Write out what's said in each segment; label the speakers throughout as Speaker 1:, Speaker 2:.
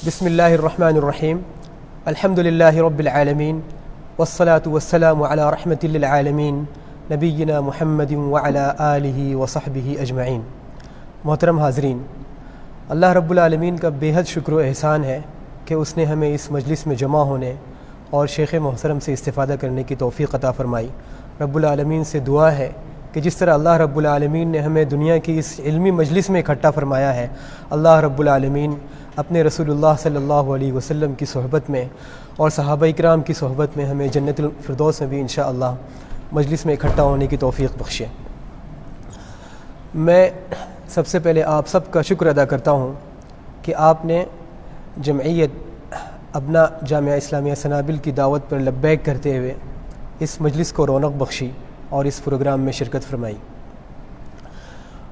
Speaker 1: بسم اللہ الرحمن الرحیم الحمد للہ رب العالمین والصلاة والسلام علی رحمت للعالمین نبینا محمد وعلی آلہ وصحبہ اجمعین۔ محترم حاضرین، اللہ رب العالمین کا بے حد شکر و احسان ہے کہ اس نے ہمیں اس مجلس میں جمع ہونے اور شیخ محترم سے استفادہ کرنے کی توفیق عطا فرمائی۔ رب العالمین سے دعا ہے کہ جس طرح اللہ رب العالمین نے ہمیں دنیا کی اس علمی مجلس میں اکٹھا فرمایا ہے، اللہ رب العالمین اپنے رسول اللہ صلی اللہ علیہ وسلم کی صحبت میں اور صحابہ اکرام کی صحبت میں ہمیں جنت الفردوس میں بھی انشاءاللہ مجلس میں اکٹھا ہونے کی توفیق بخشے۔ میں سب سے پہلے آپ سب کا شکر ادا کرتا ہوں کہ آپ نے جمعیت ابنا جامعہ اسلامیہ سنابل کی دعوت پر لبیک کرتے ہوئے اس مجلس کو رونق بخشی اور اس پروگرام میں شرکت فرمائی۔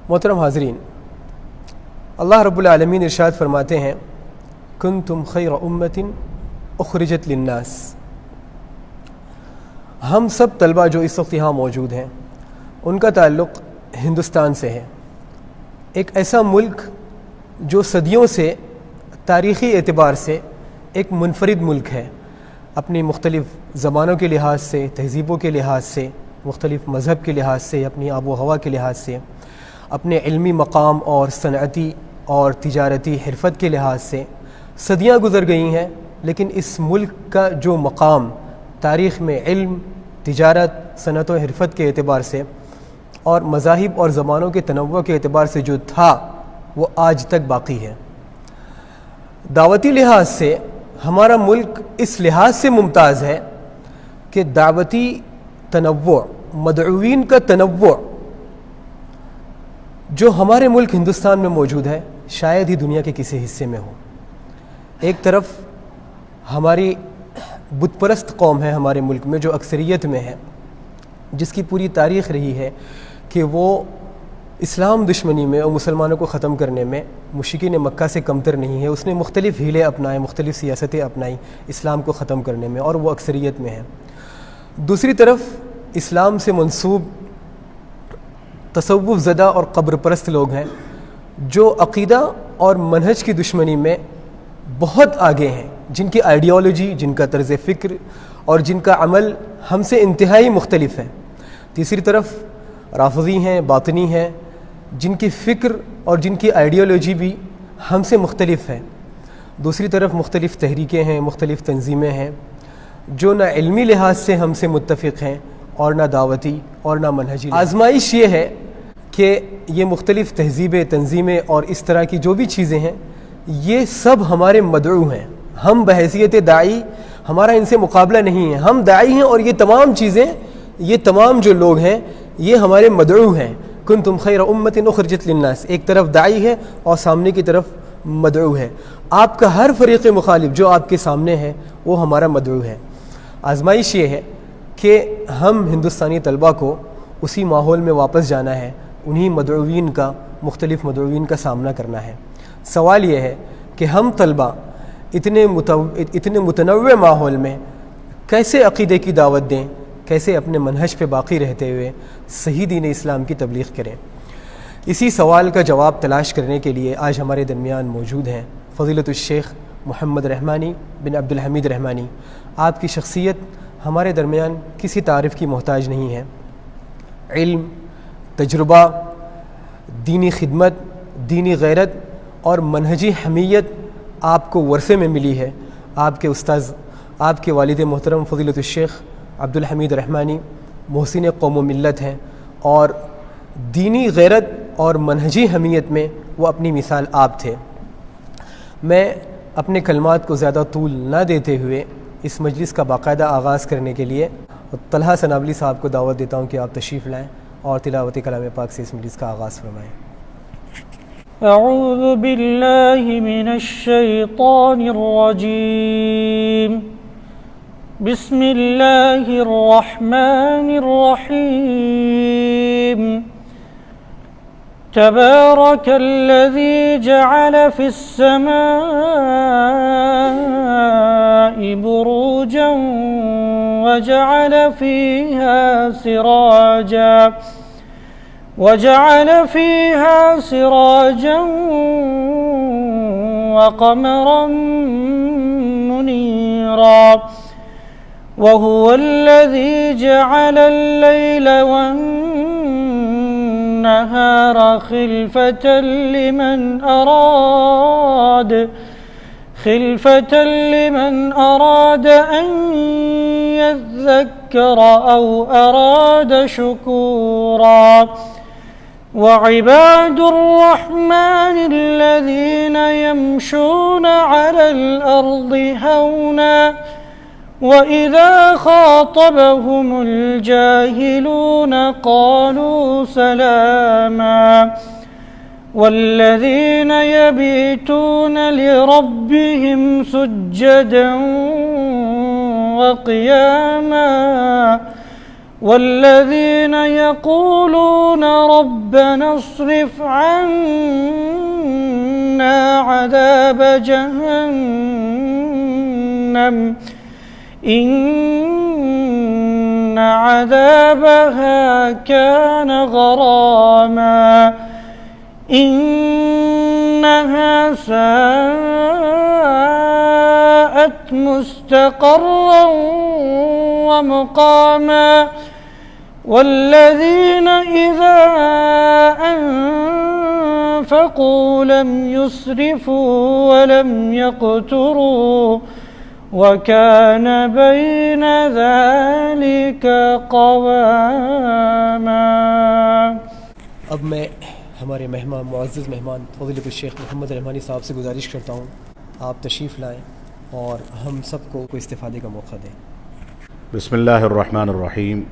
Speaker 1: محترم حاضرین، اللہ رب العالمین ارشاد فرماتے ہیں کنتم خیر امت اخرجت للناس۔ ہم سب طلبہ جو اس وقت یہاں موجود ہیں ان کا تعلق ہندوستان سے ہے، ایک ایسا ملک جو صدیوں سے تاریخی اعتبار سے ایک منفرد ملک ہے، اپنی مختلف زبانوں کے لحاظ سے، تہذیبوں کے لحاظ سے، مختلف مذہب کے لحاظ سے، اپنی آب و ہوا کے لحاظ سے، اپنے علمی مقام اور صنعتی اور تجارتی حرفت کے لحاظ سے صدیاں گزر گئی ہیں، لیکن اس ملک کا جو مقام تاریخ میں علم، تجارت، صنعت و حرفت کے اعتبار سے اور مذاہب اور زبانوں کے تنوع کے اعتبار سے جو تھا وہ آج تک باقی ہے۔ دعوتی لحاظ سے ہمارا ملک اس لحاظ سے ممتاز ہے کہ دعوتی تنوع، مدعوین کا تنوع جو ہمارے ملک ہندوستان میں موجود ہے شاید ہی دنیا کے کسی حصے میں ہو۔ ایک طرف ہماری بت پرست قوم ہے ہمارے ملک میں جو اکثریت میں ہے، جس کی پوری تاریخ رہی ہے کہ وہ اسلام دشمنی میں اور مسلمانوں کو ختم کرنے میں مشرکین مکہ سے کمتر نہیں ہے۔ اس نے مختلف ہیلے اپنائے، مختلف سیاستیں اپنائی اسلام کو ختم کرنے میں، اور وہ اکثریت میں ہے۔ دوسری طرف اسلام سے منسوب تصوف زدہ اور قبر پرست لوگ ہیں جو عقیدہ اور منہج کی دشمنی میں بہت آگے ہیں، جن کی آئیڈیالوجی، جن کا طرز فکر اور جن کا عمل ہم سے انتہائی مختلف ہے۔ تیسری طرف رافضی ہیں، باطنی ہیں، جن کی فکر اور جن کی آئیڈیالوجی بھی ہم سے مختلف ہے۔ دوسری طرف مختلف تحریکیں ہیں، مختلف تنظیمیں ہیں جو نہ علمی لحاظ سے ہم سے متفق ہیں اور نہ دعوتی اور نہ منہجی۔ آزمائش یہ ہے کہ یہ مختلف تہذیبیں، تنظیمیں اور اس طرح کی جو بھی چیزیں ہیں یہ سب ہمارے مدعو ہیں۔ ہم بحیثیت داعی، ہمارا ان سے مقابلہ نہیں ہے، ہم داعی ہیں، اور یہ تمام چیزیں، یہ تمام جو لوگ ہیں یہ ہمارے مدعو ہیں۔ کنتم خیر امت اخرجت للناس، ایک طرف داعی ہے اور سامنے کی طرف مدعو ہے۔ آپ کا ہر فریق مخالف جو آپ کے سامنے ہے وہ ہمارا مدعو ہے۔ آزمائش یہ ہے کہ ہم ہندوستانی طلبہ کو اسی ماحول میں واپس جانا ہے، انہی مدعوین کا، مختلف مدعوین کا سامنا کرنا ہے۔ سوال یہ ہے کہ ہم طلبہ اتنے متنوع ماحول میں کیسے عقیدے کی دعوت دیں، کیسے اپنے منہج پہ باقی رہتے ہوئے صحیح دین اسلام کی تبلیغ کریں۔ اسی سوال کا جواب تلاش کرنے کے لیے آج ہمارے درمیان موجود ہیں فضیلت الشیخ محمد رحمانی بن عبد الحمید رحمانی۔ آپ کی شخصیت ہمارے درمیان کسی تعریف کی محتاج نہیں ہے۔ علم، تجربہ، دینی خدمت، دینی غیرت اور منہجی حمیت آپ کو ورثے میں ملی ہے۔ آپ کے استاذ، آپ کے والد محترم فضیلت الشیخ عبد الحمید رحمانی محسن قوم و ملت ہیں، اور دینی غیرت اور منہجی حمیت میں وہ اپنی مثال آپ تھے۔ میں اپنے کلمات کو زیادہ طول نہ دیتے ہوئے اس مجلس کا باقاعدہ آغاز کرنے کے لیے طلحہ سنابلی صاحب کو دعوت دیتا ہوں کہ آپ تشریف لائیں اور تلاوت کلام پاک سے اس مجلس کا آغاز فرمائیں۔
Speaker 2: اعوذ باللہ من الشیطان الرجیم، بسم اللہ الرحمن الرحیم، تبارک الذی جعل فی السماء بروجا وجعل فيها سراجا وقمرا منيرا وهو الذي جعل الليل والنهار خلفة لمن أراد أن يذكر أو أراد شكورا وعباد الرحمن الذين يمشون على الأرض هونا وإذا خاطبهم الجاهلون قالوا سلاما والذين يبيتون لربهم سجدا وقياما والذين يقولون ربنا اصرف عنا عذاب جهنم إن عذابها كان غراما إنها ساءت مستقرا ومقاما والذين إذا أنفقوا لم يسرفوا ولم يقتروا وكان بين ذلك قواما.
Speaker 1: اب میں ہمارے معزز مہمان فضیلۃ الشیخ محمد رحمانی صاحب سے گزارش کرتا ہوں آپ تشریف لائیں اور ہم سب کو استفادے کا موقع دیں.
Speaker 3: بسم اللہ الرحمن الرحیم.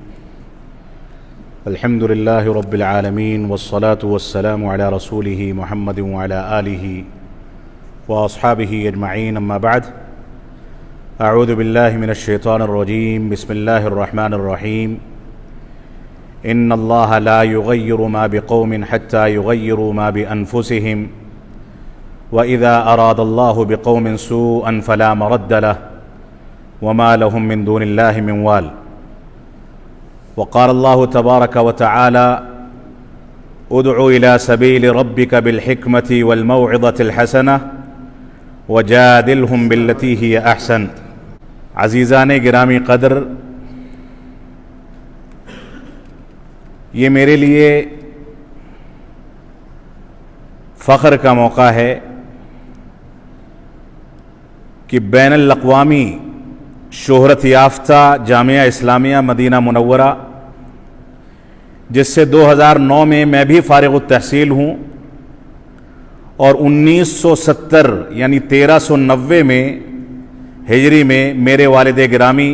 Speaker 3: الحمد للہ رب العالمین والصلاة والسلام علی رسولہ محمد وعلی آلہ واصحابہ اجمعین. اما بعد، اعوذ باللہ من الشیطان الرجیم. بسم اللہ الرحمن الرحیم. ان اللہ لا یغیر ما بقوم حتی یغیروا ما بانفسہم وَإِذَا أَرَادَ اللَّهُ بِقَوْمٍ سُوءًا فَلَا مَرَدَّ لَهُ وَمَا لَهُم مِّن دُونِ اللَّهِ مِن وَالٍ. وقال الله تبارك وتعالى: ادع إلى سبيل ربك بالحكمة والموعظة الحسنة وجادلهم بالتي هي أحسن. عزیزان گرامی قدر، یہ میرے لیے فخر کا موقع ہے کہ بین الاقوامی شہرت یافتہ جامعہ اسلامیہ مدینہ منورہ، جس سے 2009 میں میں بھی فارغ التحصیل ہوں اور 1970 یعنی 1390 میں ہجری میں میرے والد گرامی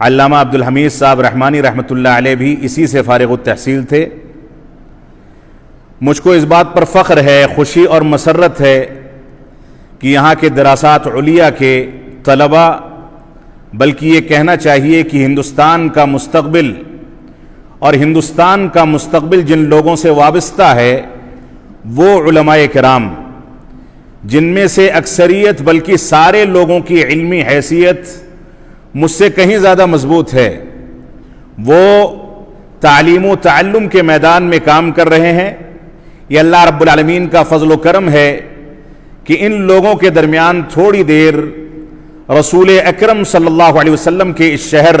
Speaker 3: علامہ عبدالحمید صاحب رحمانی رحمۃ اللہ علیہ بھی اسی سے فارغ التحصیل تھے. مجھ کو اس بات پر فخر ہے، خوشی اور مسرت ہے کہ یہاں کے دراسات علیہ کے طلباء، بلکہ یہ کہنا چاہیے کہ ہندوستان کا مستقبل اور ہندوستان کا مستقبل جن لوگوں سے وابستہ ہے وہ علماء کرام، جن میں سے اکثریت بلکہ سارے لوگوں کی علمی حیثیت مجھ سے کہیں زیادہ مضبوط ہے، وہ تعلیم و تعلم کے میدان میں کام کر رہے ہیں. یہ اللہ رب العالمین کا فضل و کرم ہے کہ ان لوگوں کے درمیان تھوڑی دیر رسول اکرم صلی اللہ علیہ وسلم کے اس شہر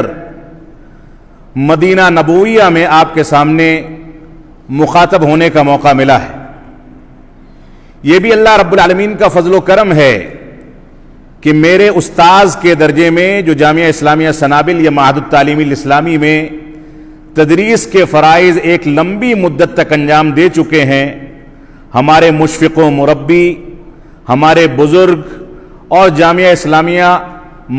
Speaker 3: مدینہ نبویہ میں آپ کے سامنے مخاطب ہونے کا موقع ملا ہے. یہ بھی اللہ رب العالمین کا فضل و کرم ہے کہ میرے استاذ کے درجے میں جو جامعہ اسلامیہ سنابل یا معہد التعلیمی الاسلامی میں تدریس کے فرائض ایک لمبی مدت تک انجام دے چکے ہیں، ہمارے مشفق و مربی، ہمارے بزرگ اور جامعہ اسلامیہ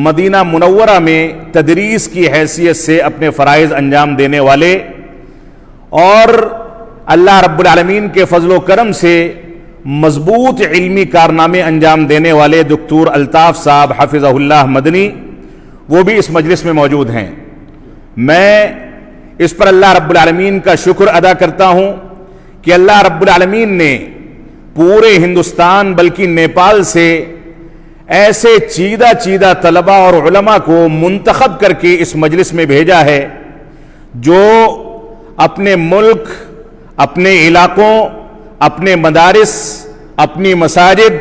Speaker 3: مدینہ منورہ میں تدریس کی حیثیت سے اپنے فرائض انجام دینے والے اور اللہ رب العالمین کے فضل و کرم سے مضبوط علمی کارنامے انجام دینے والے دکتور الطاف صاحب حفظہ اللہ مدنی، وہ بھی اس مجلس میں موجود ہیں. میں اس پر اللہ رب العالمین کا شکر ادا کرتا ہوں کہ اللہ رب العالمین نے پورے ہندوستان بلکہ نیپال سے ایسے چیدہ طلباء اور علماء کو منتخب کر کے اس مجلس میں بھیجا ہے جو اپنے ملک، اپنے علاقوں، اپنے مدارس، اپنی مساجد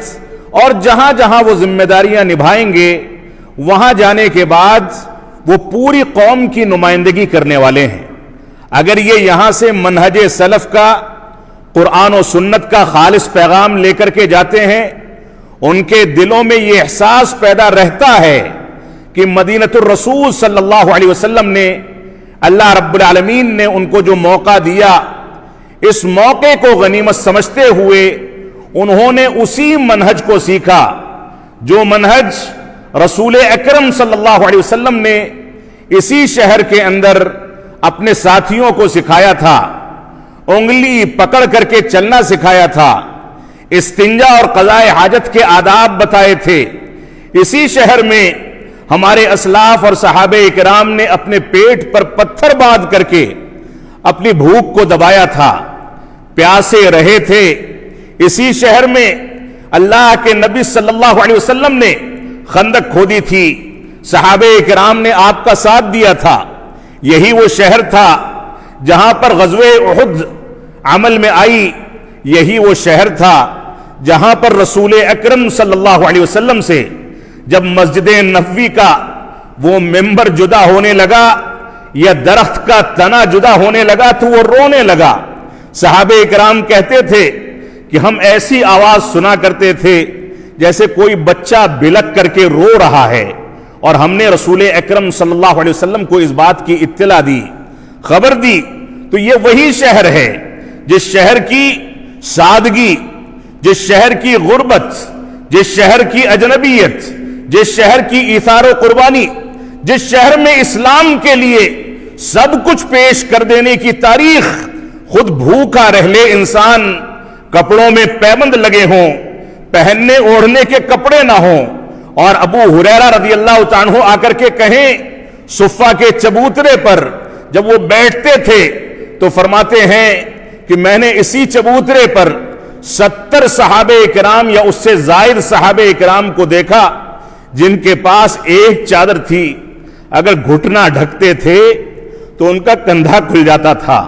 Speaker 3: اور جہاں جہاں وہ ذمہ داریاں نبھائیں گے وہاں جانے کے بعد وہ پوری قوم کی نمائندگی کرنے والے ہیں۔ اگر یہ یہاں سے منہج سلف کا، قرآن و سنت کا خالص پیغام لے کر کے جاتے ہیں، ان کے دلوں میں یہ احساس پیدا رہتا ہے کہ مدینۃ الرسول صلی اللہ علیہ وسلم نے، اللہ رب العالمین نے ان کو جو موقع دیا، اس موقع کو غنیمت سمجھتے ہوئے انہوں نے اسی منہج کو سیکھا جو منہج رسول اکرم صلی اللہ علیہ وسلم نے اسی شہر کے اندر اپنے ساتھیوں کو سکھایا تھا، انگلی پکڑ کر کے چلنا سکھایا تھا، استنجا اور قضاء حاجت کے آداب بتائے تھے۔ اسی شہر میں ہمارے اسلاف اور صحابہ اکرام نے اپنے پیٹ پر پتھر باندھ کر کے اپنی بھوک کو دبایا تھا، پیاسے رہے تھے۔ اسی شہر میں اللہ کے نبی صلی اللہ علیہ وسلم نے خندق کھودی تھی، صحابہ اکرام نے آپ کا ساتھ دیا تھا۔ یہی وہ شہر تھا جہاں پر غزوہ احد عمل میں آئی، یہی وہ شہر تھا جہاں پر رسول اکرم صلی اللہ علیہ وسلم سے جب مسجد نبوی کا وہ ممبر جدا ہونے لگا یا درخت کا تنا جدا ہونے لگا تو وہ رونے لگا۔ صحابہ اکرام کہتے تھے کہ ہم ایسی آواز سنا کرتے تھے جیسے کوئی بچہ بلک کر کے رو رہا ہے، اور ہم نے رسول اکرم صلی اللہ علیہ وسلم کو اس بات کی اطلاع دی، خبر دی۔ تو یہ وہی شہر ہے جس شہر کی سادگی، جس شہر کی غربت، جس شہر کی اجنبیت، جس شہر کی ایثار و قربانی، جس شہر میں اسلام کے لیے سب کچھ پیش کر دینے کی تاریخ، خود بھوکا رہ لے انسان، کپڑوں میں پیبند لگے ہوں، پہننے اوڑھنے کے کپڑے نہ ہوں، اور ابو ہریرہ رضی اللہ تعالیٰ عنہ آ کر کے کہیں صفہ کے چبوترے پر جب وہ بیٹھتے تھے تو فرماتے ہیں کہ میں نے اسی چبوترے پر 70 صحابہ اکرام یا اس سے زائد صحابہ اکرام کو دیکھا جن کے پاس ایک چادر تھی، اگر گھٹنا ڈھکتے تھے تو ان کا کندھا کھل جاتا تھا،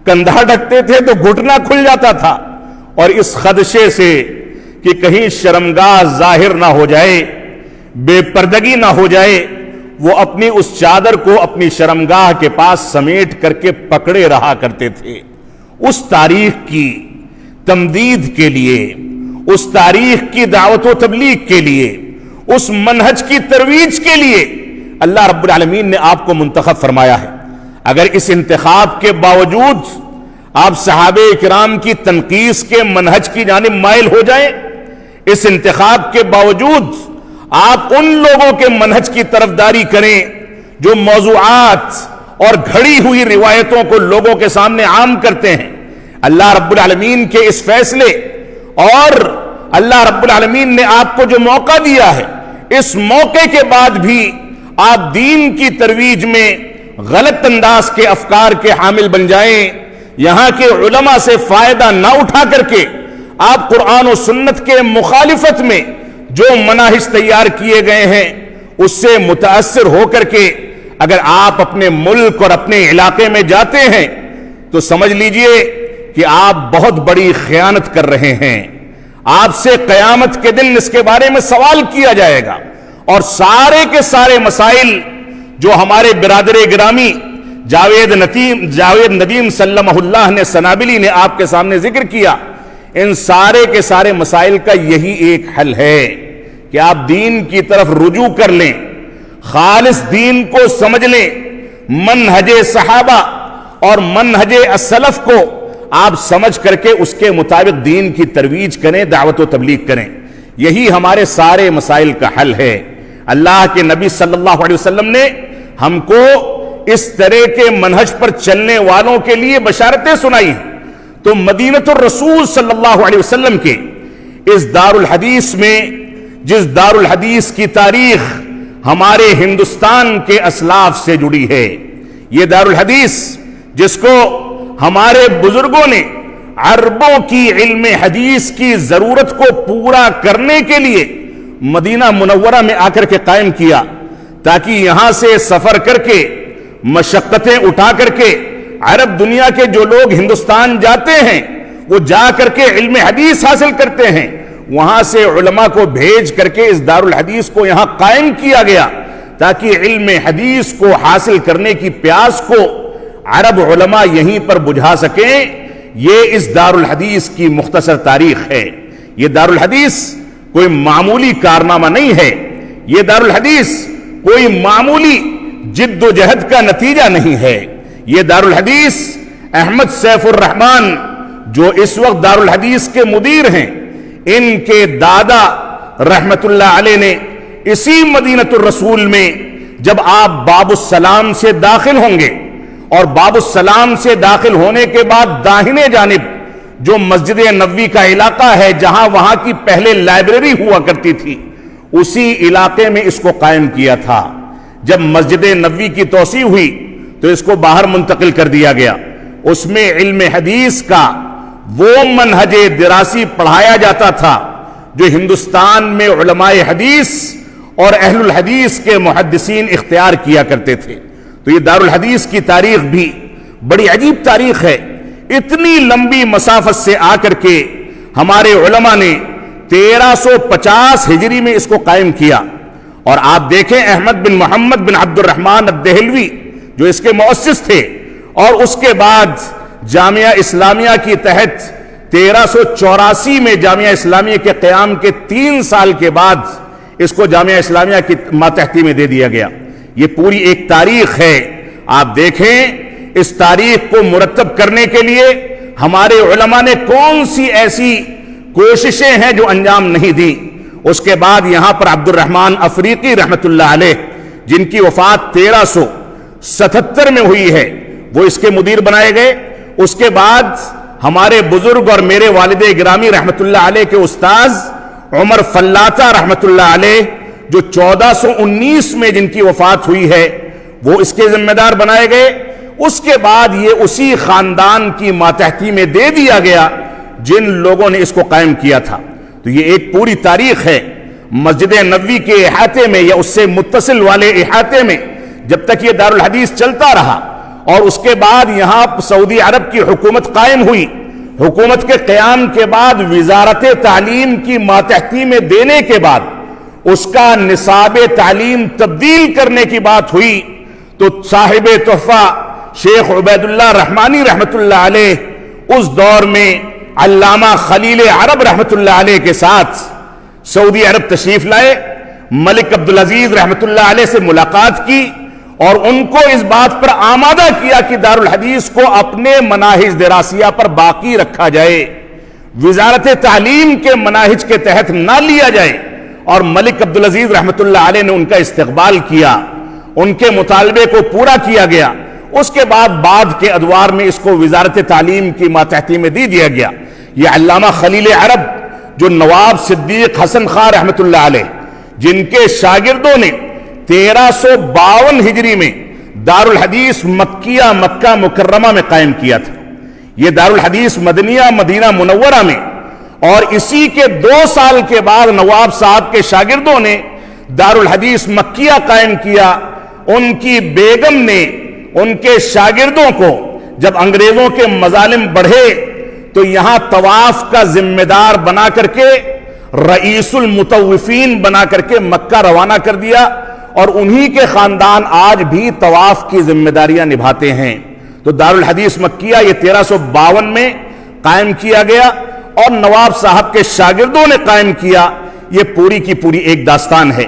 Speaker 3: کندھا ڈھکتے تھے تو گھٹنا کھل جاتا تھا، اور اس خدشے سے کہ کہیں شرمگاہ ظاہر نہ ہو جائے، بے پردگی نہ ہو جائے، وہ اپنی اس چادر کو اپنی شرمگاہ کے پاس سمیٹ کر کے پکڑے رہا کرتے تھے۔ اس تاریخ کی تمدید کے لیے، اس تاریخ کی دعوت و تبلیغ کے لیے، اس منہج کی ترویج کے لیے اللہ رب العالمین نے آپ کو منتخب فرمایا ہے۔ اگر اس انتخاب کے باوجود آپ صحابہ کرام کی تنقیص کے منہج کی جانب مائل ہو جائیں، اس انتخاب کے باوجود آپ ان لوگوں کے منہج کی طرفداری کریں جو موضوعات اور گھڑی ہوئی روایتوں کو لوگوں کے سامنے عام کرتے ہیں، اللہ رب العالمین کے اس فیصلے اور اللہ رب العالمین نے آپ کو جو موقع دیا ہے، اس موقع کے بعد بھی آپ دین کی ترویج میں غلط انداز کے افکار کے حامل بن جائیں، یہاں کے علماء سے فائدہ نہ اٹھا کر کے آپ قرآن و سنت کے مخالفت میں جو مناہج تیار کیے گئے ہیں اس سے متاثر ہو کر کے اگر آپ اپنے ملک اور اپنے علاقے میں جاتے ہیں تو سمجھ لیجئے کہ آپ بہت بڑی خیانت کر رہے ہیں۔ آپ سے قیامت کے دن اس کے بارے میں سوال کیا جائے گا، اور سارے کے سارے مسائل جو ہمارے برادر گرامی جاوید ندیم سلمہ اللہ نے سنابلی نے آپ کے سامنے ذکر کیا، ان سارے کے سارے مسائل کا یہی ایک حل ہے کہ آپ دین کی طرف رجوع کر لیں، خالص دین کو سمجھ لیں، منہج صحابہ اور منہج السلف کو آپ سمجھ کر کے اس کے مطابق دین کی ترویج کریں، دعوت و تبلیغ کریں۔ یہی ہمارے سارے مسائل کا حل ہے۔ اللہ کے نبی صلی اللہ علیہ وسلم نے ہم کو اس طرح کے منہج پر چلنے والوں کے لیے بشارتیں سنائی ہیں۔ تو مدینۃ الرسول صلی اللہ علیہ وسلم کے اس دار الحدیث میں، جس دار الحدیث کی تاریخ ہمارے ہندوستان کے اسلاف سے جڑی ہے، یہ دار الحدیث جس کو ہمارے بزرگوں نے عربوں کی علم حدیث کی ضرورت کو پورا کرنے کے لیے مدینہ منورہ میں آ کر کے قائم کیا، تاکہ یہاں سے سفر کر کے مشقتیں اٹھا کر کے عرب دنیا کے جو لوگ ہندوستان جاتے ہیں وہ جا کر کے علم حدیث حاصل کرتے ہیں، وہاں سے علماء کو بھیج کر کے اس دارالحدیث کو یہاں قائم کیا گیا تاکہ علم حدیث کو حاصل کرنے کی پیاس کو عرب علماء یہیں پر بجھا سکیں. یہ اس دارالحدیث کی مختصر تاریخ ہے. یہ دارالحدیث کوئی معمولی کارنامہ نہیں ہے. یہ دارالحدیث کوئی معمولی جد و جہد کا نتیجہ نہیں ہے. یہ دارالحدیث احمد سیف الرحمن جو اس وقت دارالحدیث کے مدیر ہیں، ان کے دادا رحمت اللہ علیہ نے اسی مدینۃ الرسول میں جب آپ باب السلام سے داخل ہوں گے اور باب السلام سے داخل ہونے کے بعد داہنے جانب جو مسجد نبوی کا علاقہ ہے جہاں وہاں کی پہلے لائبریری ہوا کرتی تھی، اسی علاقے میں اس کو قائم کیا تھا. جب مسجد نبوی کی توسیع ہوئی تو اس کو باہر منتقل کر دیا گیا. اس میں علم حدیث کا وہ منہج دراسی پڑھایا جاتا تھا جو ہندوستان میں علماء حدیث اور اہل الحدیث کے محدثین اختیار کیا کرتے تھے. تو یہ دارالحدیث کی تاریخ بھی بڑی عجیب تاریخ ہے. اتنی لمبی مسافت سے آ کر کے ہمارے علماء نے 1350 ہجری میں اس کو قائم کیا. اور آپ دیکھیں احمد بن محمد بن عبد الرحمن الدہلوی جو اس کے مؤسس تھے، اور اس کے بعد جامعہ اسلامیہ کی تحت 1384 میں جامعہ اسلامیہ کے قیام کے 3 سال کے بعد اس کو جامعہ اسلامیہ کی ماتحتی میں دے دیا گیا. یہ پوری ایک تاریخ ہے. آپ دیکھیں اس تاریخ کو مرتب کرنے کے لیے ہمارے علماء نے کون سی ایسی کوششیں ہیں جو انجام نہیں دی. اس کے بعد یہاں پر عبد الرحمن افریقی رحمت اللہ علیہ جن کی وفات 1377 میں ہوئی ہے، وہ اس کے مدیر بنائے گئے. اس کے بعد ہمارے بزرگ اور میرے والد گرامی رحمت اللہ علیہ کے استاذ عمر فلاطہ رحمت اللہ علیہ جو 1419 میں جن کی وفات ہوئی ہے، وہ اس کے ذمہ دار بنائے گئے. اس کے بعد یہ اسی خاندان کی ماتحتی میں دے دیا گیا جن لوگوں نے اس کو قائم کیا تھا. تو یہ ایک پوری تاریخ ہے. مسجد نبوی کے احاطے میں یا اس سے متصل والے احاطے میں جب تک یہ دارالحدیث چلتا رہا اور اس کے بعد یہاں سعودی عرب کی حکومت قائم ہوئی، حکومت کے قیام کے بعد وزارت تعلیم کی ماتحتی میں دینے کے بعد اس کا نصاب تعلیم تبدیل کرنے کی بات ہوئی تو صاحب تحفہ شیخ عبید اللہ رحمانی رحمت اللہ علیہ اس دور میں علامہ خلیل عرب رحمت اللہ علیہ کے ساتھ سعودی عرب تشریف لائے. ملک عبدالعزیز رحمت اللہ علیہ سے ملاقات کی اور ان کو اس بات پر آمادہ کیا کہ دارالحدیث کو اپنے مناہج دراسیہ پر باقی رکھا جائے، وزارت تعلیم کے مناہج کے تحت نہ لیا جائے. اور ملک عبدالعزیز رحمت اللہ علیہ نے ان کا استقبال کیا، ان کے مطالبے کو پورا کیا گیا. اس کے بعد کے ادوار میں اس کو وزارت تعلیم کی ماتحتی میں دے دیا گیا. یہ علامہ خلیل عرب جو نواب صدیق حسن خان رحمت اللہ علیہ جن کے شاگردوں نے 1352 ہجری میں دارالحدیث مکیہ مکہ مکرمہ میں قائم کیا تھا. یہ دارالحدیث مدنیہ مدینہ منورہ میں، اور اسی کے 2 سال کے بعد نواب صاحب کے شاگردوں نے دارالحدیث مکیہ قائم کیا. ان کی بیگم نے ان کے شاگردوں کو جب انگریزوں کے مظالم بڑھے تو یہاں طواف کا ذمہ دار بنا کر کے رئیس المطوفین بنا کر کے مکہ روانہ کر دیا، اور انہی کے خاندان آج بھی طواف کی ذمہ داریاں نبھاتے ہیں. تو دارالحدیث مکیہ یہ 1352 میں قائم کیا گیا اور نواب صاحب کے شاگردوں نے قائم کیا. یہ پوری کی پوری ایک داستان ہے.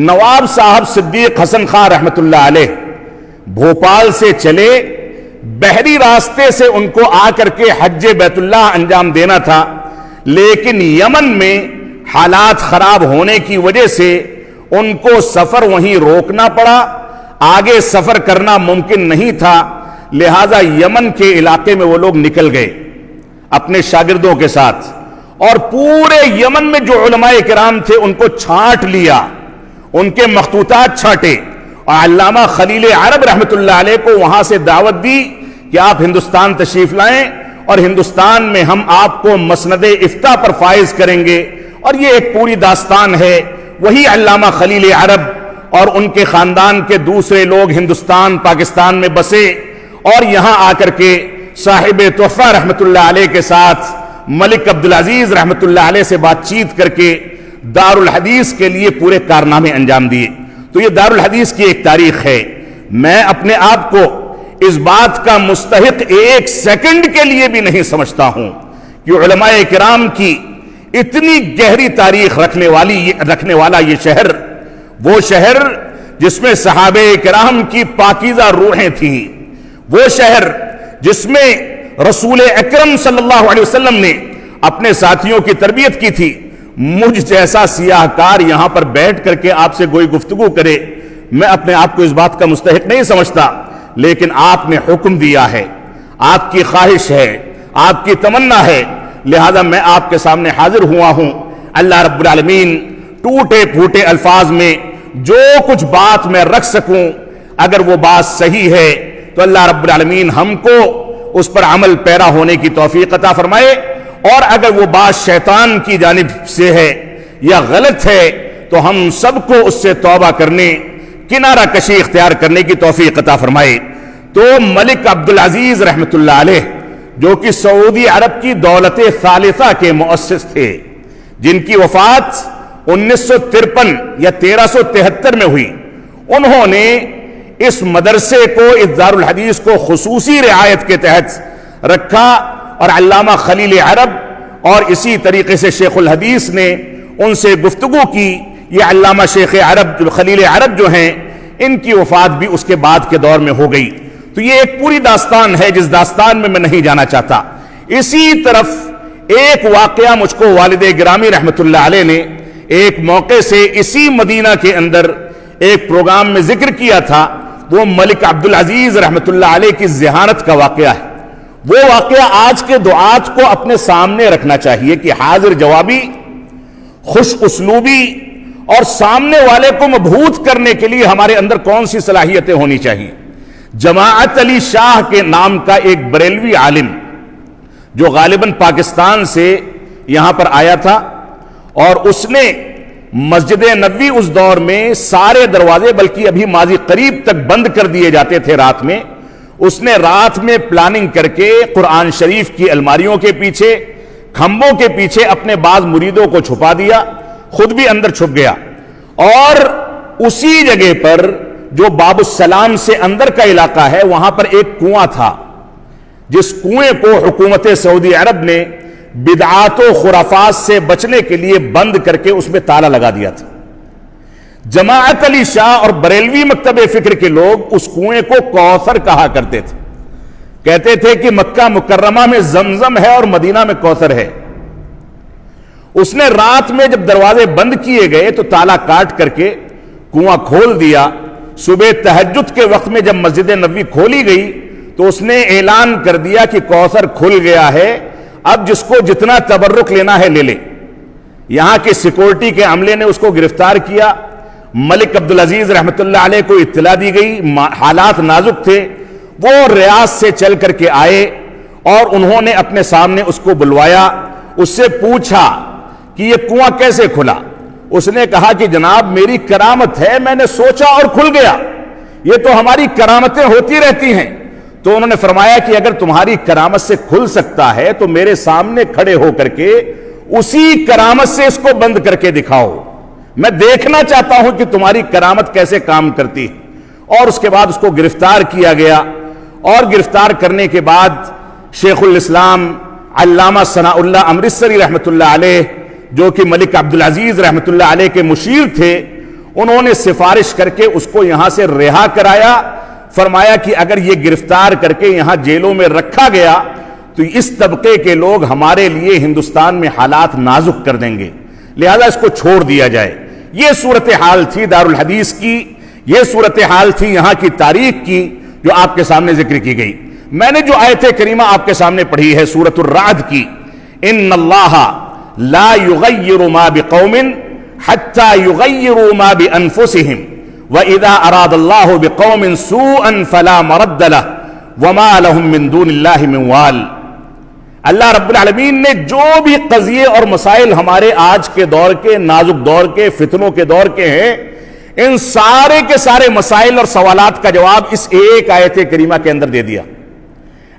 Speaker 3: نواب صاحب صدیق حسن خان رحمت اللہ علیہ بھوپال سے چلے، بحری راستے سے ان کو آ کر کے حج بیت اللہ انجام دینا تھا، لیکن یمن میں حالات خراب ہونے کی وجہ سے ان کو سفر وہیں روکنا پڑا. آگے سفر کرنا ممکن نہیں تھا، لہذا یمن کے علاقے میں وہ لوگ نکل گئے اپنے شاگردوں کے ساتھ، اور پورے یمن میں جو علماء کرام تھے ان کو چھانٹ لیا، ان کے مخطوطات چھانٹے، اور علامہ خلیل عرب رحمت اللہ علیہ کو وہاں سے دعوت دی کہ آپ ہندوستان تشریف لائیں اور ہندوستان میں ہم آپ کو مسند افتاء پر فائز کریں گے. اور یہ ایک پوری داستان ہے. وہی علامہ خلیل عرب اور ان کے خاندان کے دوسرے لوگ ہندوستان پاکستان میں بسے اور یہاں آ کر کے صاحب تحفہ رحمت اللہ علیہ کے ساتھ ملک عبدالعزیز رحمت اللہ علیہ سے بات چیت کر کے دارالحدیث کے لیے پورے کارنامے انجام دیے. تو یہ دارالحدیث کی ایک تاریخ ہے. میں اپنے آپ کو اس بات کا مستحق ایک سیکنڈ کے لیے بھی نہیں سمجھتا ہوں کہ علماء کرام کی اتنی گہری تاریخ رکھنے والا یہ شہر، وہ شہر جس میں صحابہ کرام کی پاکیزہ روحیں تھیں، وہ شہر جس میں رسول اکرم صلی اللہ علیہ وسلم نے اپنے ساتھیوں کی تربیت کی تھی. مجھ جیسا سیاہ کار یہاں پر بیٹھ کر کے آپ سے کوئی گفتگو کرے، میں اپنے آپ کو اس بات کا مستحق نہیں سمجھتا، لیکن آپ نے حکم دیا ہے، آپ کی خواہش ہے، آپ کی تمنا ہے، لہذا میں آپ کے سامنے حاضر ہوا ہوں. اللہ رب العالمین ٹوٹے پھوٹے الفاظ میں جو کچھ بات میں رکھ سکوں، اگر وہ بات صحیح ہے تو اللہ رب العالمین ہم کو اس پر عمل پیرا ہونے کی توفیق عطا فرمائے، اور اگر وہ بات شیطان کی جانب سے ہے یا غلط ہے تو ہم سب کو اس سے توبہ کرنے، کنارہ کشی اختیار کرنے کی توفیق عطا فرمائے. تو ملک عبدالعزیز رحمت اللہ علیہ، جو کہ سعودی عرب کی دولت ثالثہ کے مؤسس تھے، جن کی وفات 1953 یا 1373 میں ہوئی، انہوں نے اس مدرسے کو، اس دارالحدیث کو خصوصی رعایت کے تحت رکھا، اور علامہ خلیل عرب اور اسی طریقے سے شیخ الحدیث نے ان سے گفتگو کی. یہ علامہ شیخ عرب خلیل عرب جو ہیں، ان کی وفات بھی اس کے بعد کے دور میں ہو گئی. تو یہ ایک پوری داستان ہے جس داستان میں میں نہیں جانا چاہتا. اسی طرف ایک واقعہ مجھ کو والد گرامی رحمت اللہ علیہ نے ایک موقع سے اسی مدینہ کے اندر ایک پروگرام میں ذکر کیا تھا. وہ ملک عبدالعزیز رحمت اللہ علیہ کی ذہانت کا واقعہ ہے. وہ واقعہ آج کے دعات کو اپنے سامنے رکھنا چاہیے کہ حاضر جوابی، خوش اسلوبی اور سامنے والے کو مبہوت کرنے کے لیے ہمارے اندر کون سی صلاحیتیں ہونی چاہیے. جماعت علی شاہ کے نام کا ایک بریلوی عالم جو غالباً پاکستان سے یہاں پر آیا تھا، اور اس نے مسجد نبوی اس دور میں سارے دروازے، بلکہ ابھی ماضی قریب تک بند کر دیے جاتے تھے رات میں، اس نے رات میں پلاننگ کر کے قرآن شریف کی الماریوں کے پیچھے، کھمبوں کے پیچھے اپنے بعض مریدوں کو چھپا دیا، خود بھی اندر چھپ گیا، اور اسی جگہ پر جو باب السلام سے اندر کا علاقہ ہے وہاں پر ایک کنواں تھا، جس کنویں کو حکومت سعودی عرب نے بدعات و خرافات سے بچنے کے لیے بند کر کے اس میں تالا لگا دیا تھا. جماعت علی شاہ اور بریلوی مکتب فکر کے لوگ اس کنویں کو کوثر کہا کرتے تھے. کہتے تھے کہ مکہ مکرمہ میں زمزم ہے اور مدینہ میں کوثر ہے. اس نے رات میں جب دروازے بند کیے گئے تو تالا کاٹ کر کے کنواں کھول دیا. صبح تہجد کے وقت میں جب مسجد نبوی کھولی گئی تو اس نے اعلان کر دیا کہ کوثر کھل گیا ہے، اب جس کو جتنا تبرک لینا ہے لے لے. یہاں کے سیکورٹی کے عملے نے اس کو گرفتار کیا. ملک عبدالعزیز رحمت اللہ علیہ کو اطلاع دی گئی، حالات نازک تھے. وہ ریاض سے چل کر کے آئے اور انہوں نے اپنے سامنے اس کو بلوایا. اس سے پوچھا کہ یہ کنواں کیسے کھلا؟ اس نے کہا کہ جناب میری کرامت ہے، میں نے سوچا اور کھل گیا. یہ تو ہماری کرامتیں ہوتی رہتی ہیں. تو انہوں نے فرمایا کہ اگر تمہاری کرامت سے کھل سکتا ہے تو میرے سامنے کھڑے ہو کر کے اسی کرامت سے اس کو بند کر کے دکھاؤ، میں دیکھنا چاہتا ہوں کہ تمہاری کرامت کیسے کام کرتی. اور اس کے بعد اس کو گرفتار کیا گیا، اور گرفتار کرنے کے بعد شیخ الاسلام علامہ ثناء اللہ امرتسری رحمت اللہ علیہ، جو کہ ملک عبدالعزیز رحمت اللہ علیہ کے مشیر تھے، انہوں نے سفارش کر کے اس کو یہاں سے رہا کرایا. فرمایا کہ اگر یہ گرفتار کر کے یہاں جیلوں میں رکھا گیا تو اس طبقے کے لوگ ہمارے لیے ہندوستان میں حالات نازک کر دیں گے، لہذا اس کو چھوڑ دیا جائے. یہ صورتحال تھی دارالحدیث کی، یہ صورتحال تھی یہاں کی تاریخ کی جو آپ کے سامنے ذکر کی گئی. میں نے جو آیت کریمہ آپ کے سامنے پڑھی ہے سورۃ الرعد کی، ان اللہ لا یغیر ما بقوم حتی یغیروا ما بانفسہم وَإِذَا أَرَادَ اللَّهُ بِقَوْمٍ سُوءًا فَلَا مَرَدَّ لَهُ وَمَا لَهُم مِّن دُونِ اللَّهِ مِن وَالٍ. اللہ رب العالمین نے جو بھی قضیے اور مسائل ہمارے آج کے دور کے، نازک دور کے، فتنوں کے دور کے ہیں، ان سارے کے سارے مسائل اور سوالات کا جواب اس ایک آیت کریمہ کے اندر دے دیا.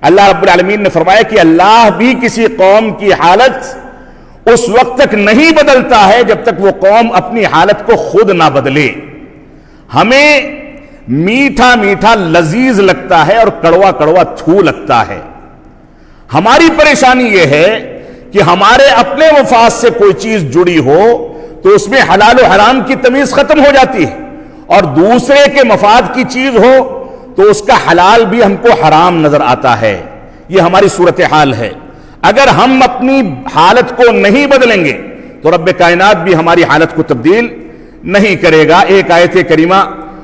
Speaker 3: اللہ رب العالمین نے فرمایا کہ اللہ بھی کسی قوم کی حالت اس وقت تک نہیں بدلتا ہے جب تک وہ قوم اپنی حالت کو خود نہ بدلے. ہمیں میٹھا میٹھا لذیذ لگتا ہے اور کڑوا کڑوا تھو لگتا ہے. ہماری پریشانی یہ ہے کہ ہمارے اپنے مفاد سے کوئی چیز جڑی ہو تو اس میں حلال و حرام کی تمیز ختم ہو جاتی ہے، اور دوسرے کے مفاد کی چیز ہو تو اس کا حلال بھی ہم کو حرام نظر آتا ہے. یہ ہماری صورتحال ہے. اگر ہم اپنی حالت کو نہیں بدلیں گے تو رب کائنات بھی ہماری حالت کو تبدیل نہیں کرے گا. ایک آیت کریمہ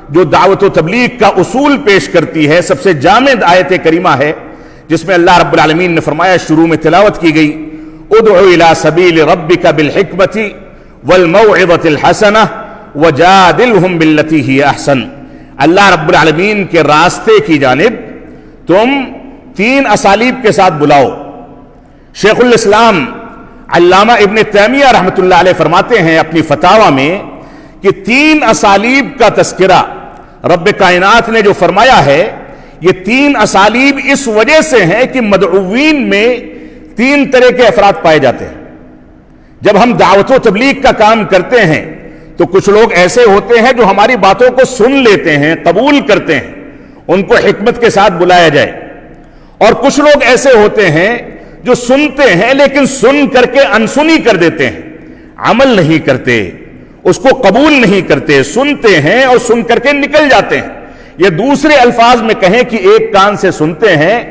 Speaker 3: جو دعوت و تبلیغ کا اصول پیش کرتی ہے، سب سے جامع آیت کریمہ ہے، جس میں اللہ رب العالمین نے فرمایا، شروع میں تلاوت کی گئی، ادعو الی سبیل ربک بالحکمۃ والموعظۃ الحسنہ وجادلہم باللتی ہی احسن. اللہ رب العالمین کے راستے کی جانب تم 3 اسالیب کے ساتھ بلاؤ. شیخ الاسلام علامہ ابن تیمیہ رحمۃ اللہ علیہ فرماتے ہیں اپنی فتاوی میں کہ 3 اسالیب کا تذکرہ رب کائنات نے جو فرمایا ہے، یہ 3 اسالیب اس وجہ سے ہیں کہ مدعوین میں 3 طرح کے افراد پائے جاتے ہیں. جب ہم دعوت و تبلیغ کا کام کرتے ہیں تو کچھ لوگ ایسے ہوتے ہیں جو ہماری باتوں کو سن لیتے ہیں، قبول کرتے ہیں، ان کو حکمت کے ساتھ بلایا جائے. اور کچھ لوگ ایسے ہوتے ہیں جو سنتے ہیں لیکن سن کر کے انسنی کر دیتے ہیں، عمل نہیں کرتے، اس کو قبول نہیں کرتے، سنتے ہیں اور سن کر کے نکل جاتے ہیں. یہ دوسرے الفاظ میں کہیں کہ ایک کان سے سنتے ہیں،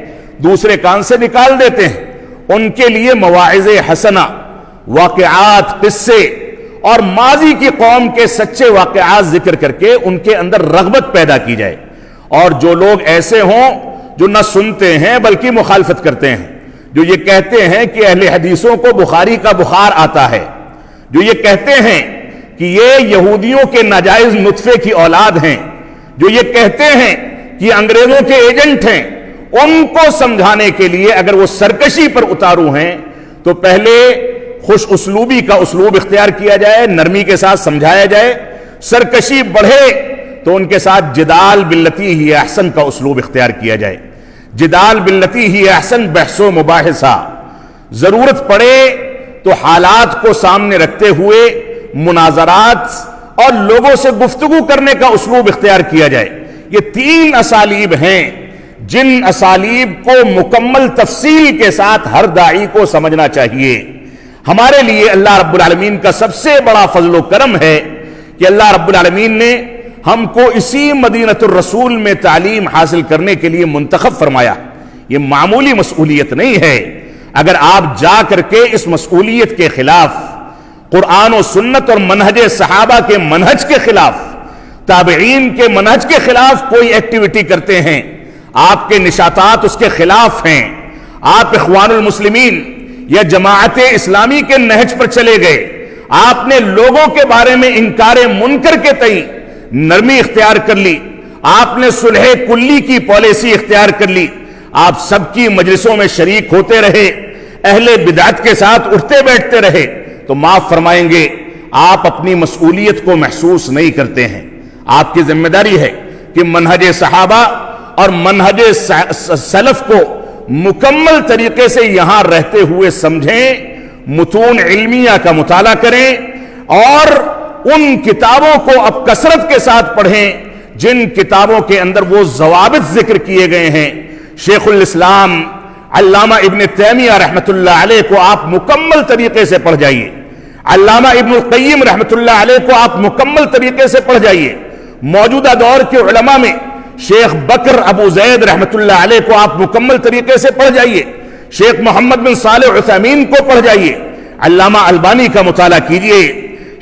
Speaker 3: دوسرے کان سے نکال دیتے ہیں. ان کے لیے مواعظ حسنہ، واقعات، قصے اور ماضی کی قوم کے سچے واقعات ذکر کر کے ان کے اندر رغبت پیدا کی جائے. اور جو لوگ ایسے ہوں جو نہ سنتے ہیں بلکہ مخالفت کرتے ہیں، جو یہ کہتے ہیں کہ اہل حدیثوں کو بخاری کا بخار آتا ہے، جو یہ کہتے ہیں کہ یہ یہودیوں کے ناجائز نطفے کی اولاد ہیں، جو یہ کہتے ہیں کہ انگریزوں کے ایجنٹ ہیں، ان کو سمجھانے کے لیے اگر وہ سرکشی پر اتارو ہیں تو پہلے خوش اسلوبی کا اسلوب اختیار کیا جائے، نرمی کے ساتھ سمجھایا جائے. سرکشی بڑھے تو ان کے ساتھ جدال باللتی ہی احسن کا اسلوب اختیار کیا جائے. جدال باللتی ہی احسن، بحث و مباحثہ. ضرورت پڑے تو حالات کو سامنے رکھتے ہوئے مناظرات اور لوگوں سے گفتگو کرنے کا اسلوب اختیار کیا جائے. یہ 3 اسالیب ہیں جن اسالیب کو مکمل تفصیل کے ساتھ ہر داعی کو سمجھنا چاہیے. ہمارے لیے اللہ رب العالمین کا سب سے بڑا فضل و کرم ہے کہ اللہ رب العالمین نے ہم کو اسی مدینۃ الرسول میں تعلیم حاصل کرنے کے لیے منتخب فرمایا. یہ معمولی مسئولیت نہیں ہے. اگر آپ جا کر کے اس مسئولیت کے خلاف، قرآن و سنت اور منہج صحابہ کے منہج کے خلاف، تابعین کے منہج کے خلاف کوئی ایکٹیویٹی کرتے ہیں، آپ کے نشاطات اس کے خلاف ہیں، آپ اخوان المسلمین یا جماعت اسلامی کے نہج پر چلے گئے، آپ نے لوگوں کے بارے میں انکار منکر کے تئیں نرمی اختیار کر لی، آپ نے صلح کلی کی پالیسی اختیار کر لی، آپ سب کی مجلسوں میں شریک ہوتے رہے، اہل بدعت کے ساتھ اٹھتے بیٹھتے رہے، تو معاف فرمائیں گے آپ اپنی مسئولیت کو محسوس نہیں کرتے ہیں. آپ کی ذمہ داری ہے کہ منہج صحابہ اور منہج سلف کو مکمل طریقے سے یہاں رہتے ہوئے سمجھیں، متون علمیہ کا مطالعہ کریں اور ان کتابوں کو اب کثرت کے ساتھ پڑھیں جن کتابوں کے اندر وہ ضوابط ذکر کیے گئے ہیں. شیخ الاسلام علامہ ابن تیمیہ رحمۃ اللہ علیہ کو آپ مکمل طریقے سے پڑھ جائیے، علامہ ابن القیم رحمۃ اللہ علیہ کو آپ مکمل طریقے سے پڑھ جائیے. موجودہ دور کے علماء میں شیخ بکر ابو زید رحمۃ اللہ علیہ کو آپ مکمل طریقے سے پڑھ جائیے، شیخ محمد بن صالح عثیمین کو پڑھ جائیے، علامہ البانی کا مطالعہ کیجئے،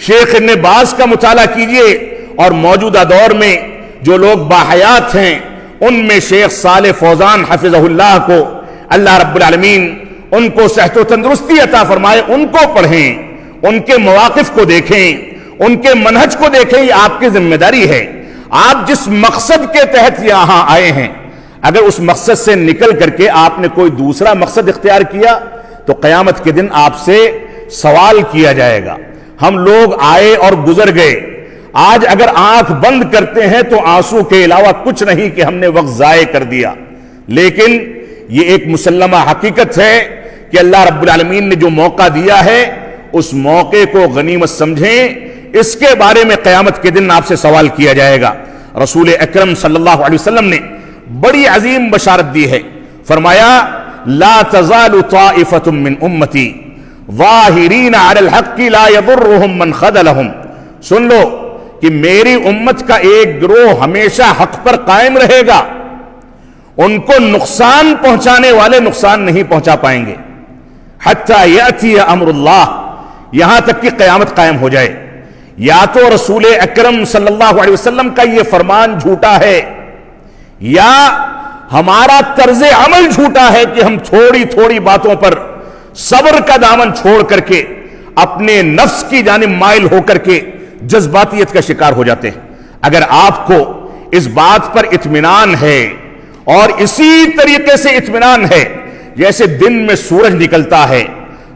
Speaker 3: شیخ ابن باز کا مطالعہ کیجئے، اور موجودہ دور میں جو لوگ باحیات ہیں ان میں شیخ صالح فوزان حفظہ اللہ کو اللہ رب العالمین ان کو صحت و تندرستی عطا فرمائے، ان کو پڑھیں، ان کے مواقف کو دیکھیں، ان کے منہج کو دیکھیں. یہ آپ کی ذمہ داری ہے. آپ جس مقصد کے تحت یہاں آئے ہیں، اگر اس مقصد سے نکل کر کے آپ نے کوئی دوسرا مقصد اختیار کیا تو قیامت کے دن آپ سے سوال کیا جائے گا. ہم لوگ آئے اور گزر گئے، آج اگر آنکھ بند کرتے ہیں تو آنسو کے علاوہ کچھ نہیں کہ ہم نے وقت ضائع کر دیا. لیکن یہ ایک مسلمہ حقیقت ہے کہ اللہ رب العالمین نے جو موقع دیا ہے اس موقع کو غنیمت سمجھیں، اس کے بارے میں قیامت کے دن آپ سے سوال کیا جائے گا۔ رسول اکرم صلی اللہ علیہ وسلم نے بڑی عظیم بشارت دی ہے، فرمایا لا تزال طائفة من امتی ظاہرین علی الحق لا یضرهم من خذلهم، سن لو کہ میری امت کا ایک گروہ ہمیشہ حق پر قائم رہے گا، ان کو نقصان پہنچانے والے نقصان نہیں پہنچا پائیں گے، حتی یأتی امر اللہ، یہاں تک کہ قیامت قائم ہو جائے۔ یا تو رسول اکرم صلی اللہ علیہ وسلم کا یہ فرمان جھوٹا ہے، یا ہمارا طرز عمل جھوٹا ہے کہ ہم تھوڑی تھوڑی باتوں پر صبر کا دامن چھوڑ کر کے اپنے نفس کی جانب مائل ہو کر کے جذباتیت کا شکار ہو جاتے ہیں۔ اگر آپ کو اس بات پر اطمینان ہے اور اسی طریقے سے اطمینان ہے جیسے دن میں سورج نکلتا ہے،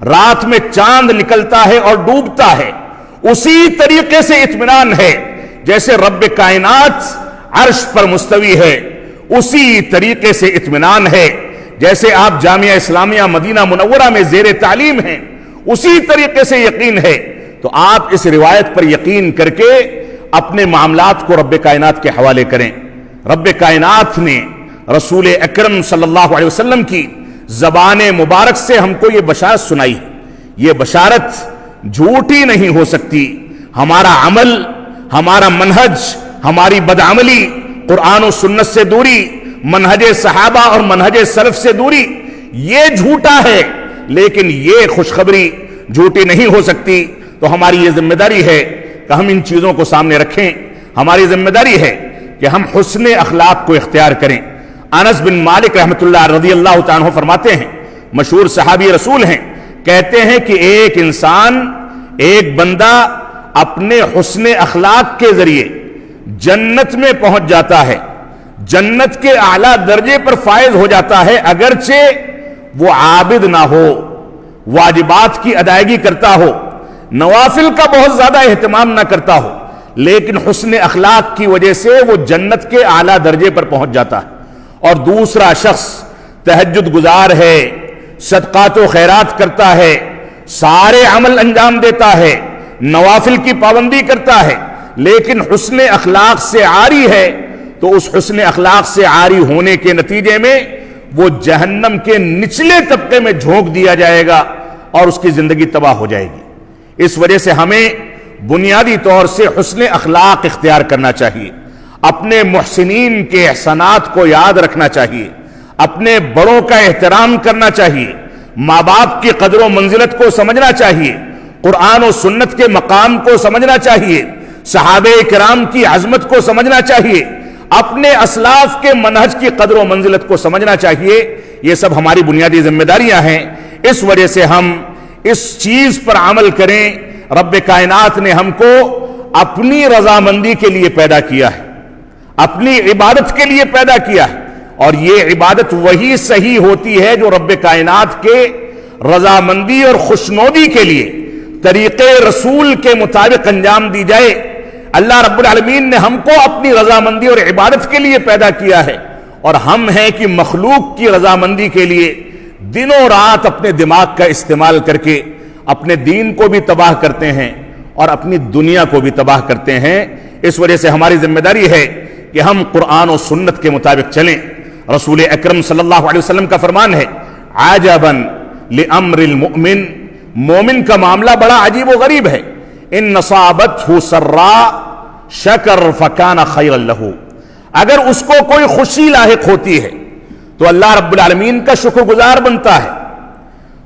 Speaker 3: رات میں چاند نکلتا ہے اور ڈوبتا ہے، اسی طریقے سے اطمینان ہے جیسے رب کائنات عرش پر مستوی ہے، اسی طریقے سے اطمینان ہے جیسے آپ جامعہ اسلامیہ مدینہ منورہ میں زیر تعلیم ہیں، اسی طریقے سے یقین ہے، تو آپ اس روایت پر یقین کر کے اپنے معاملات کو رب کائنات کے حوالے کریں۔ رب کائنات نے رسول اکرم صلی اللہ علیہ وسلم کی زبان مبارک سے ہم کو یہ بشارت سنائی، یہ بشارت جھوٹی نہیں ہو سکتی۔ ہمارا عمل، ہمارا منہج، ہماری بدعملی، قرآن و سنت سے دوری، منہج صحابہ اور منہج سلف سے دوری، یہ جھوٹا ہے، لیکن یہ خوشخبری جھوٹی نہیں ہو سکتی۔ تو ہماری یہ ذمہ داری ہے کہ ہم ان چیزوں کو سامنے رکھیں، ہماری ذمہ داری ہے کہ ہم حسن اخلاق کو اختیار کریں۔ انس بن مالک رحمۃ اللہ رضی اللہ تعالیٰ عنہ فرماتے ہیں، مشہور صحابی رسول ہیں، کہتے ہیں کہ ایک انسان، ایک بندہ اپنے حسن اخلاق کے ذریعے جنت میں پہنچ جاتا ہے، جنت کے اعلیٰ درجے پر فائز ہو جاتا ہے، اگرچہ وہ عابد نہ ہو، واجبات کی ادائیگی کرتا ہو، نوافل کا بہت زیادہ اہتمام نہ کرتا ہو، لیکن حسن اخلاق کی وجہ سے وہ جنت کے اعلیٰ درجے پر پہنچ جاتا ہے۔ اور دوسرا شخص تہجد گزار ہے، صدقات و خیرات کرتا ہے، سارے عمل انجام دیتا ہے، نوافل کی پابندی کرتا ہے، لیکن حسن اخلاق سے عاری ہے، تو اس حسن اخلاق سے عاری ہونے کے نتیجے میں وہ جہنم کے نچلے طبقے میں جھونک دیا جائے گا اور اس کی زندگی تباہ ہو جائے گی۔ اس وجہ سے ہمیں بنیادی طور سے حسن اخلاق اختیار کرنا چاہیے، اپنے محسنین کے احسانات کو یاد رکھنا چاہیے، اپنے بڑوں کا احترام کرنا چاہیے، ماں باپ کی قدر و منزلت کو سمجھنا چاہیے، قرآن و سنت کے مقام کو سمجھنا چاہیے، صحابہ کرام کی عظمت کو سمجھنا چاہیے، اپنے اسلاف کے منہج کی قدر و منزلت کو سمجھنا چاہیے۔ یہ سب ہماری بنیادی ذمہ داریاں ہیں، اس وجہ سے ہم اس چیز پر عمل کریں۔ رب کائنات نے ہم کو اپنی رضامندی کے لیے پیدا کیا ہے، اپنی عبادت کے لیے پیدا کیا ہے، اور یہ عبادت وہی صحیح ہوتی ہے جو رب کائنات کے رضامندی اور خوشنودی کے لیے طریقے رسول کے مطابق انجام دی جائے۔ اللہ رب العالمین نے ہم کو اپنی رضامندی اور عبادت کے لیے پیدا کیا ہے، اور ہم ہیں کہ مخلوق کی رضامندی کے لیے دنوں رات اپنے دماغ کا استعمال کر کے اپنے دین کو بھی تباہ کرتے ہیں اور اپنی دنیا کو بھی تباہ کرتے ہیں۔ اس وجہ سے ہماری ذمہ داری ہے کہ ہم قرآن و سنت کے مطابق چلیں۔ رسول اکرم صلی اللہ علیہ وسلم کا فرمان ہے، عجباً لامر المؤمن، مومن کا معاملہ بڑا عجیب و غریب ہے، ان نصابتہ سراء شکر فکان خیرا لہ، اگر اس کو کوئی خوشی لاحق ہوتی ہے تو اللہ رب العالمین کا شکر گزار بنتا ہے،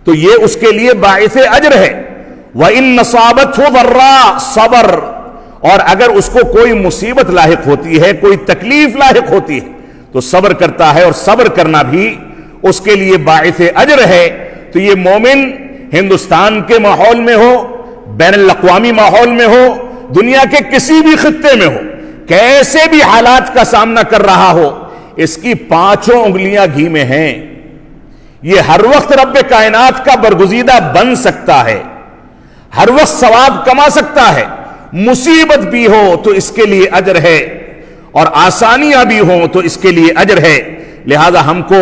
Speaker 3: تو یہ اس کے لیے باعث اجر ہے۔ وَإِن نَصَابَتْهُ ضَرَّاء صبر، اور اگر اس کو کوئی مصیبت لاحق ہوتی ہے، کوئی تکلیف لاحق ہوتی ہے تو صبر کرتا ہے، اور صبر کرنا بھی اس کے لیے باعث اجر ہے۔ تو یہ مومن ہندوستان کے ماحول میں ہو، بین الاقوامی ماحول میں ہو، دنیا کے کسی بھی خطے میں ہو، کیسے بھی حالات کا سامنا کر رہا ہو، اس کی پانچوں انگلیاں گھی میں ہیں، یہ ہر وقت رب کائنات کا برگزیدہ بن سکتا ہے، ہر وقت ثواب کما سکتا ہے، مصیبت بھی ہو تو اس کے لیے اجر ہے، اور آسانیاں بھی ہوں تو اس کے لیے اجر ہے۔ لہذا ہم کو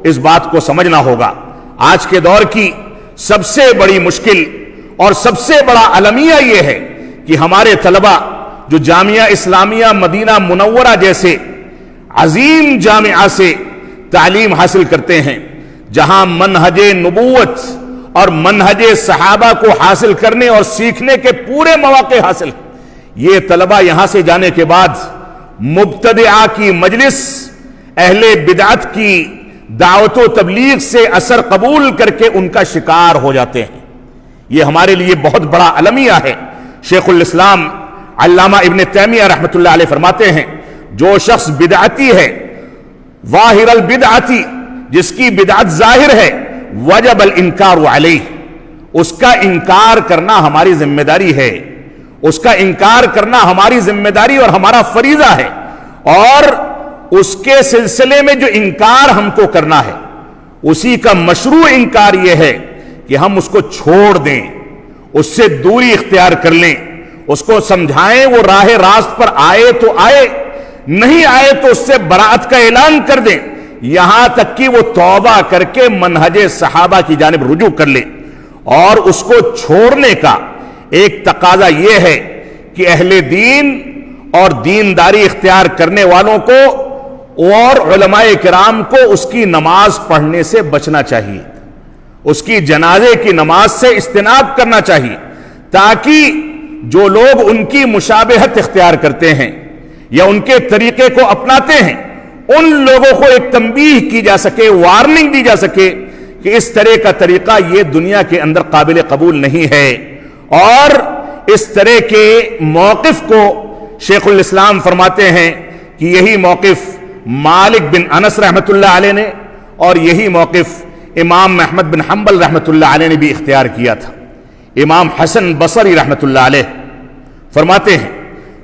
Speaker 3: اس بات کو سمجھنا ہوگا۔ آج کے دور کی سب سے بڑی مشکل اور سب سے بڑا المیہ یہ ہے کہ ہمارے طلبہ جو جامعہ اسلامیہ مدینہ منورہ جیسے عظیم جامعہ سے تعلیم حاصل کرتے ہیں، جہاں منہج نبوت اور منہج صحابہ کو حاصل کرنے اور سیکھنے کے پورے مواقع حاصل ہیں، یہ طلبہ یہاں سے جانے کے بعد مبتدعہ کی مجلس، اہل بدعت کی دعوت و تبلیغ سے اثر قبول کر کے ان کا شکار ہو جاتے ہیں۔ یہ ہمارے لیے بہت بڑا المیہ ہے۔ شیخ الاسلام علامہ ابن تیمیہ رحمۃ اللہ علیہ فرماتے ہیں، جو شخص بدعتی ہے، ظاہر البدعتی، جس کی بدعت ظاہر ہے، وجب الانکار علیہ، اس کا انکار کرنا ہماری ذمہ داری ہے، اس کا انکار کرنا ہماری ذمہ داری اور ہمارا فریضہ ہے۔ اور اس کے سلسلے میں جو انکار ہم کو کرنا ہے، اسی کا مشروع انکار یہ ہے کہ ہم اس کو چھوڑ دیں، اس سے دوری اختیار کر لیں، اس کو سمجھائیں، وہ راہ راست پر آئے تو آئے، نہیں آئے تو اس سے براءت کا اعلان کر دیں، یہاں تک کہ وہ توبہ کر کے منہج صحابہ کی جانب رجوع کر لے۔ اور اس کو چھوڑنے کا ایک تقاضا یہ ہے کہ اہل دین اور دینداری اختیار کرنے والوں کو اور علماء کرام کو اس کی نماز پڑھنے سے بچنا چاہیے، اس کی جنازے کی نماز سے اجتناب کرنا چاہیے، تاکہ جو لوگ ان کی مشابہت اختیار کرتے ہیں یا ان کے طریقے کو اپناتے ہیں، ان لوگوں کو ایک تنبیہ کی جا سکے، وارننگ دی جا سکے کہ اس طرح کا طریقہ یہ دنیا کے اندر قابل قبول نہیں ہے۔ اور اس طرح کے موقف کو شیخ الاسلام فرماتے ہیں کہ یہی موقف مالک بن انس رحمۃ اللہ علیہ نے اور یہی موقف امام احمد بن حنبل رحمۃ اللہ علیہ نے بھی اختیار کیا تھا۔ امام حسن بصری رحمۃ اللہ علیہ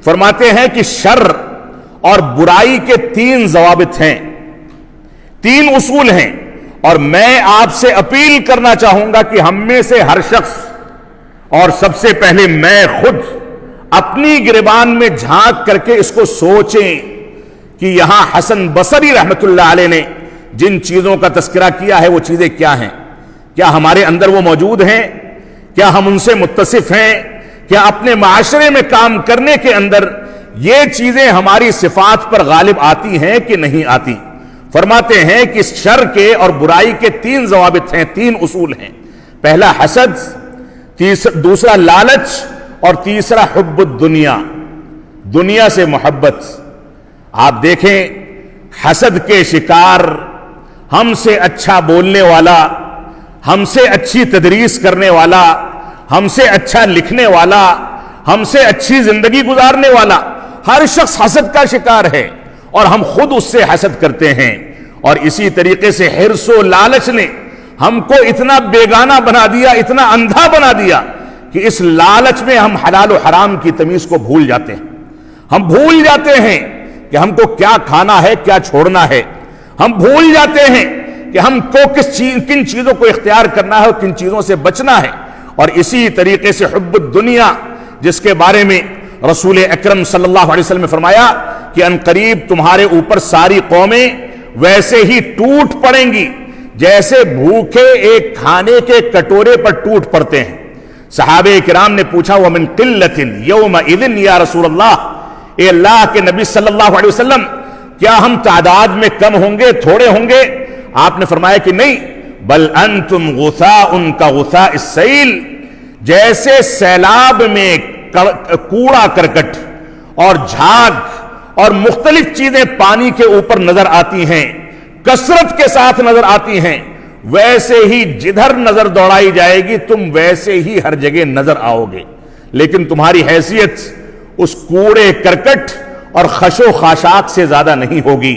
Speaker 3: فرماتے ہیں کہ شر اور برائی کے 3 ضوابط ہیں، 3 اصول ہیں، اور میں آپ سے اپیل کرنا چاہوں گا کہ ہم میں سے ہر شخص، اور سب سے پہلے میں خود، اپنی گریبان میں جھانک کر کے اس کو سوچیں کہ یہاں حسن بصری رحمۃ اللہ علیہ نے جن چیزوں کا تذکرہ کیا ہے وہ چیزیں کیا ہیں؟ کیا ہمارے اندر وہ موجود ہیں؟ کیا ہم ان سے متصف ہیں؟ کیا اپنے معاشرے میں کام کرنے کے اندر یہ چیزیں ہماری صفات پر غالب آتی ہیں کہ نہیں آتی؟ فرماتے ہیں کہ اس شر کے اور برائی کے 3 ضوابط ہیں، 3 اصول ہیں۔ پہلا حسد، دوسرا لالچ، اور تیسرا حب الدنیا، دنیا سے محبت۔ آپ دیکھیں حسد کے شکار، ہم سے اچھا بولنے والا، ہم سے اچھی تدریس کرنے والا، ہم سے اچھا لکھنے والا، ہم سے اچھی زندگی گزارنے والا، ہر شخص حسد کا شکار ہے اور ہم خود اس سے حسد کرتے ہیں۔ اور اسی طریقے سے حرص و لالچ نے ہم کو اتنا بیگانہ بنا دیا، اتنا اندھا بنا دیا کہ اس لالچ میں ہم حلال و حرام کی تمیز کو بھول جاتے ہیں۔ ہم بھول جاتے ہیں کہ ہم کو کیا کھانا ہے، کیا چھوڑنا ہے۔ ہم بھول جاتے ہیں کہ ہم کو کن چیزوں کو اختیار کرنا ہے اور کن چیزوں سے بچنا ہے۔ اور اسی طریقے سے حب الدنیا، جس کے بارے میں رسول اکرم صلی اللہ علیہ وسلم نے فرمایا کہ ان قریب تمہارے اوپر ساری قومیں ویسے ہی ٹوٹ پڑیں گی جیسے بھوکے ایک کھانے کے کٹورے پر ٹوٹ پڑتے ہیں۔ صحابہ کرام نے پوچھا وَمِن قِلَّةٍ يَوْمَئِذٍ یا رسول اللہ، اے اللہ کے نبی صلی اللہ علیہ وسلم، کیا ہم تعداد میں کم ہوں گے، تھوڑے ہوں گے؟ آپ نے فرمایا کہ نہیں، بل انتم غثاء کا غثاء السیل، جیسے سیلاب میں کوڑا کرکٹ اور جھاگ اور مختلف چیزیں پانی کے اوپر نظر آتی ہیں، کثرت کے ساتھ نظر آتی ہیں، ویسے ہی جدھر نظر دوڑائی جائے گی تم ویسے ہی ہر جگہ نظر آؤ گے، لیکن تمہاری حیثیت اس کوڑے کرکٹ اور خش و خاشاک سے زیادہ نہیں ہوگی،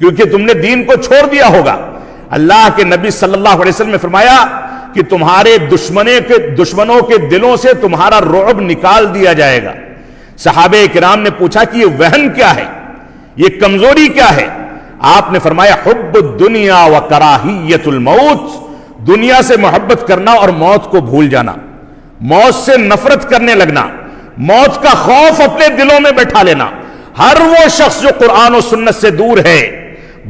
Speaker 3: کیونکہ تم نے دین کو چھوڑ دیا ہوگا۔ اللہ کے نبی صلی اللہ علیہ وسلم نے فرمایا کہ تمہارے دشمنوں کے دلوں سے تمہارا رعب نکال دیا جائے گا۔ صحابہ کرام نے پوچھا کہ یہ وہن کیا ہے، یہ کمزوری کیا ہے؟ آپ نے فرمایا حب الدنیا و کراہیت الموت، دنیا سے محبت کرنا اور موت کو بھول جانا، موت سے نفرت کرنے لگنا، موت کا خوف اپنے دلوں میں بیٹھا لینا۔ ہر وہ شخص جو قرآن و سنت سے دور ہے،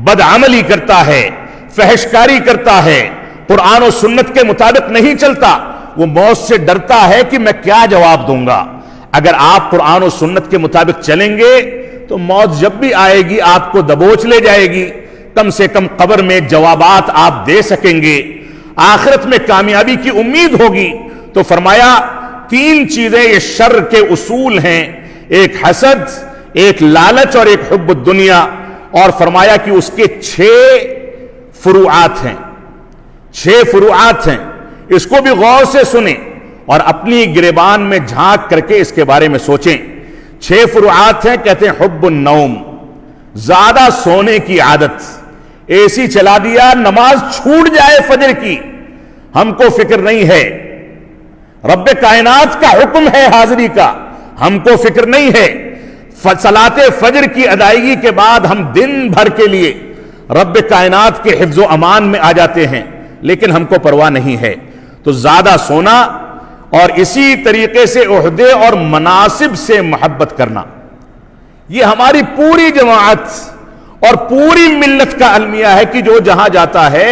Speaker 3: بدعملی کرتا ہے، فحشکاری کرتا ہے, قرآن و سنت کے مطابق نہیں چلتا, وہ موت سے ڈرتا ہے کہ میں کیا جواب دوں گا. اگر آپ قرآن و سنت کے مطابق چلیں گے تو موت جب بھی آئے گی آپ کو دبوچ لے جائے گی, کم سے کم قبر میں جوابات آپ دے سکیں گے, آخرت میں کامیابی کی امید ہوگی. تو فرمایا 3 چیزیں یہ شر کے اصول ہیں, ایک حسد, ایک لالچ اور ایک حب الدنیا, اور فرمایا کہ اس کے 6 فروعات ہیں. 6 فروعات ہیں, اس کو بھی غور سے سنیں اور اپنی گریبان میں جھانک کر کے اس کے بارے میں سوچیں. 6 فروعات ہیں. کہتے ہیں حب النوم, زیادہ سونے کی عادت. اے سی چلا دیا, نماز چھوٹ جائے فجر کی, ہم کو فکر نہیں ہے. رب کائنات کا حکم ہے حاضری کا, ہم کو فکر نہیں ہے. صلاۃ فجر کی ادائیگی کے بعد ہم دن بھر کے لیے رب کائنات کے حفظ و امان میں آ جاتے ہیں, لیکن ہم کو پرواہ نہیں ہے. تو زیادہ سونا اور اسی طریقے سے عہدے اور مناصب سے محبت کرنا, یہ ہماری پوری جماعت اور پوری ملت کا المیہ ہے کہ جو جہاں جاتا ہے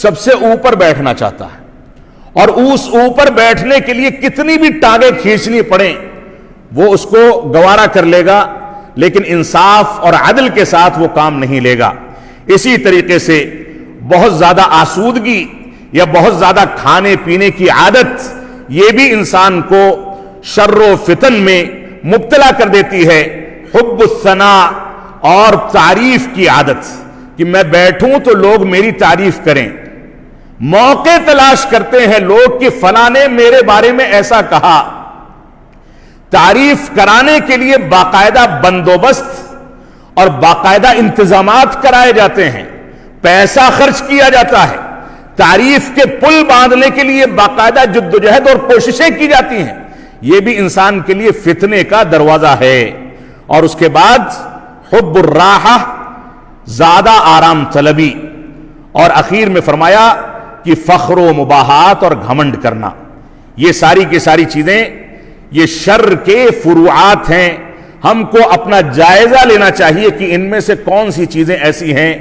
Speaker 3: سب سے اوپر بیٹھنا چاہتا ہے, اور اس اوپر بیٹھنے کے لیے کتنی بھی ٹانگیں کھینچنی پڑیں وہ اس کو گوارا کر لے گا, لیکن انصاف اور عدل کے ساتھ وہ کام نہیں لے گا. اسی طریقے سے بہت زیادہ آسودگی یا بہت زیادہ کھانے پینے کی عادت, یہ بھی انسان کو شر و فتن میں مبتلا کر دیتی ہے. حب الثناء اور تعریف کی عادت, کہ میں بیٹھوں تو لوگ میری تعریف کریں. موقع تلاش کرتے ہیں لوگ کہ فلاں نے میرے بارے میں ایسا کہا. تعریف کرانے کے لیے باقاعدہ بندوبست اور باقاعدہ انتظامات کرائے جاتے ہیں, پیسہ خرچ کیا جاتا ہے. تعریف کے پل باندھنے کے لیے باقاعدہ جدوجہد اور کوششیں کی جاتی ہیں. یہ بھی انسان کے لیے فتنے کا دروازہ ہے. اور اس کے بعد حب الراحہ, زیادہ آرام طلبی, اور اخیر میں فرمایا کہ فخر و مباحات اور گھمنڈ کرنا. یہ ساری کی ساری چیزیں یہ شر کے فروعات ہیں. ہم کو اپنا جائزہ لینا چاہیے کہ ان میں سے کون سی چیزیں ایسی ہیں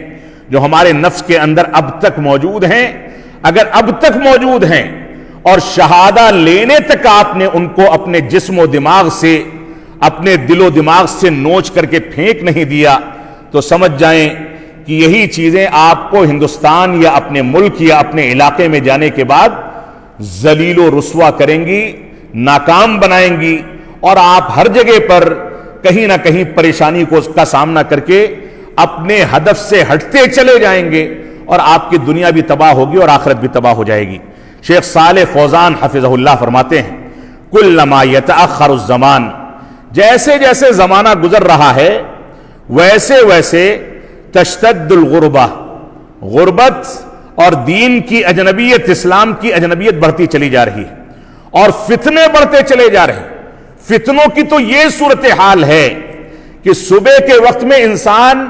Speaker 3: جو ہمارے نفس کے اندر اب تک موجود ہیں. اگر اب تک موجود ہیں اور شہادہ لینے تک آپ نے ان کو اپنے جسم و دماغ سے, اپنے دل و دماغ سے نوچ کر کے پھینک نہیں دیا, تو سمجھ جائیں کہ یہی چیزیں آپ کو ہندوستان یا اپنے ملک یا اپنے علاقے میں جانے کے بعد ذلیل و رسوا کریں گی, ناکام بنائیں گی, اور آپ ہر جگہ پر کہیں نہ کہیں پریشانی کا سامنا کر کے اپنے ہدف سے ہٹتے چلے جائیں گے, اور آپ کی دنیا بھی تباہ ہوگی اور آخرت بھی تباہ ہو جائے گی. شیخ صالح فوزان حفظہ اللہ فرماتے ہیں, کلما یتأخر الزمان, جیسے جیسے زمانہ گزر رہا ہے ویسے ویسے تشتد الغربہ, غربت اور دین کی اجنبیت, اسلام کی اجنبیت بڑھتی چلی جا رہی ہے, اور فتنے بڑھتے چلے جا رہے ہیں. فتنوں کی تو یہ صورتحال ہے کہ صبح کے وقت میں انسان,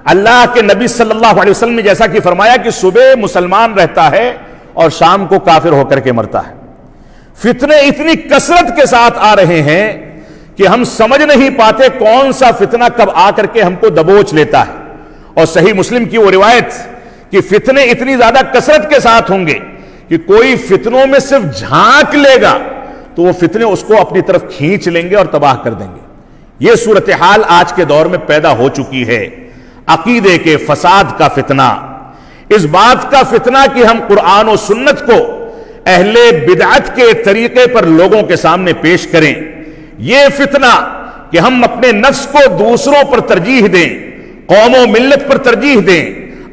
Speaker 3: اللہ کے نبی صلی اللہ علیہ وسلم نے جیسا کہ فرمایا کہ صبح مسلمان رہتا ہے اور شام کو کافر ہو کر کے مرتا ہے. فتنے اتنی کثرت کے ساتھ آ رہے ہیں کہ ہم سمجھ نہیں پاتے کون سا فتنہ کب آ کر کے ہم کو دبوچ لیتا ہے. اور صحیح مسلم کی وہ روایت کہ فتنے اتنی زیادہ کثرت کے ساتھ ہوں گے کہ کوئی فتنوں میں صرف جھانک لے گا تو وہ فتنے اس کو اپنی طرف کھینچ لیں گے اور تباہ کر دیں گے. یہ صورتحال آج کے دور میں پیدا ہو چکی ہے. عقیدے کے فساد کا فتنہ, اس بات کا فتنہ کہ ہم قرآن و سنت کو اہل بدعت کے طریقے پر لوگوں کے سامنے پیش کریں. یہ فتنہ کہ ہم اپنے نفس کو دوسروں پر ترجیح دیں, قوم و ملت پر ترجیح دیں,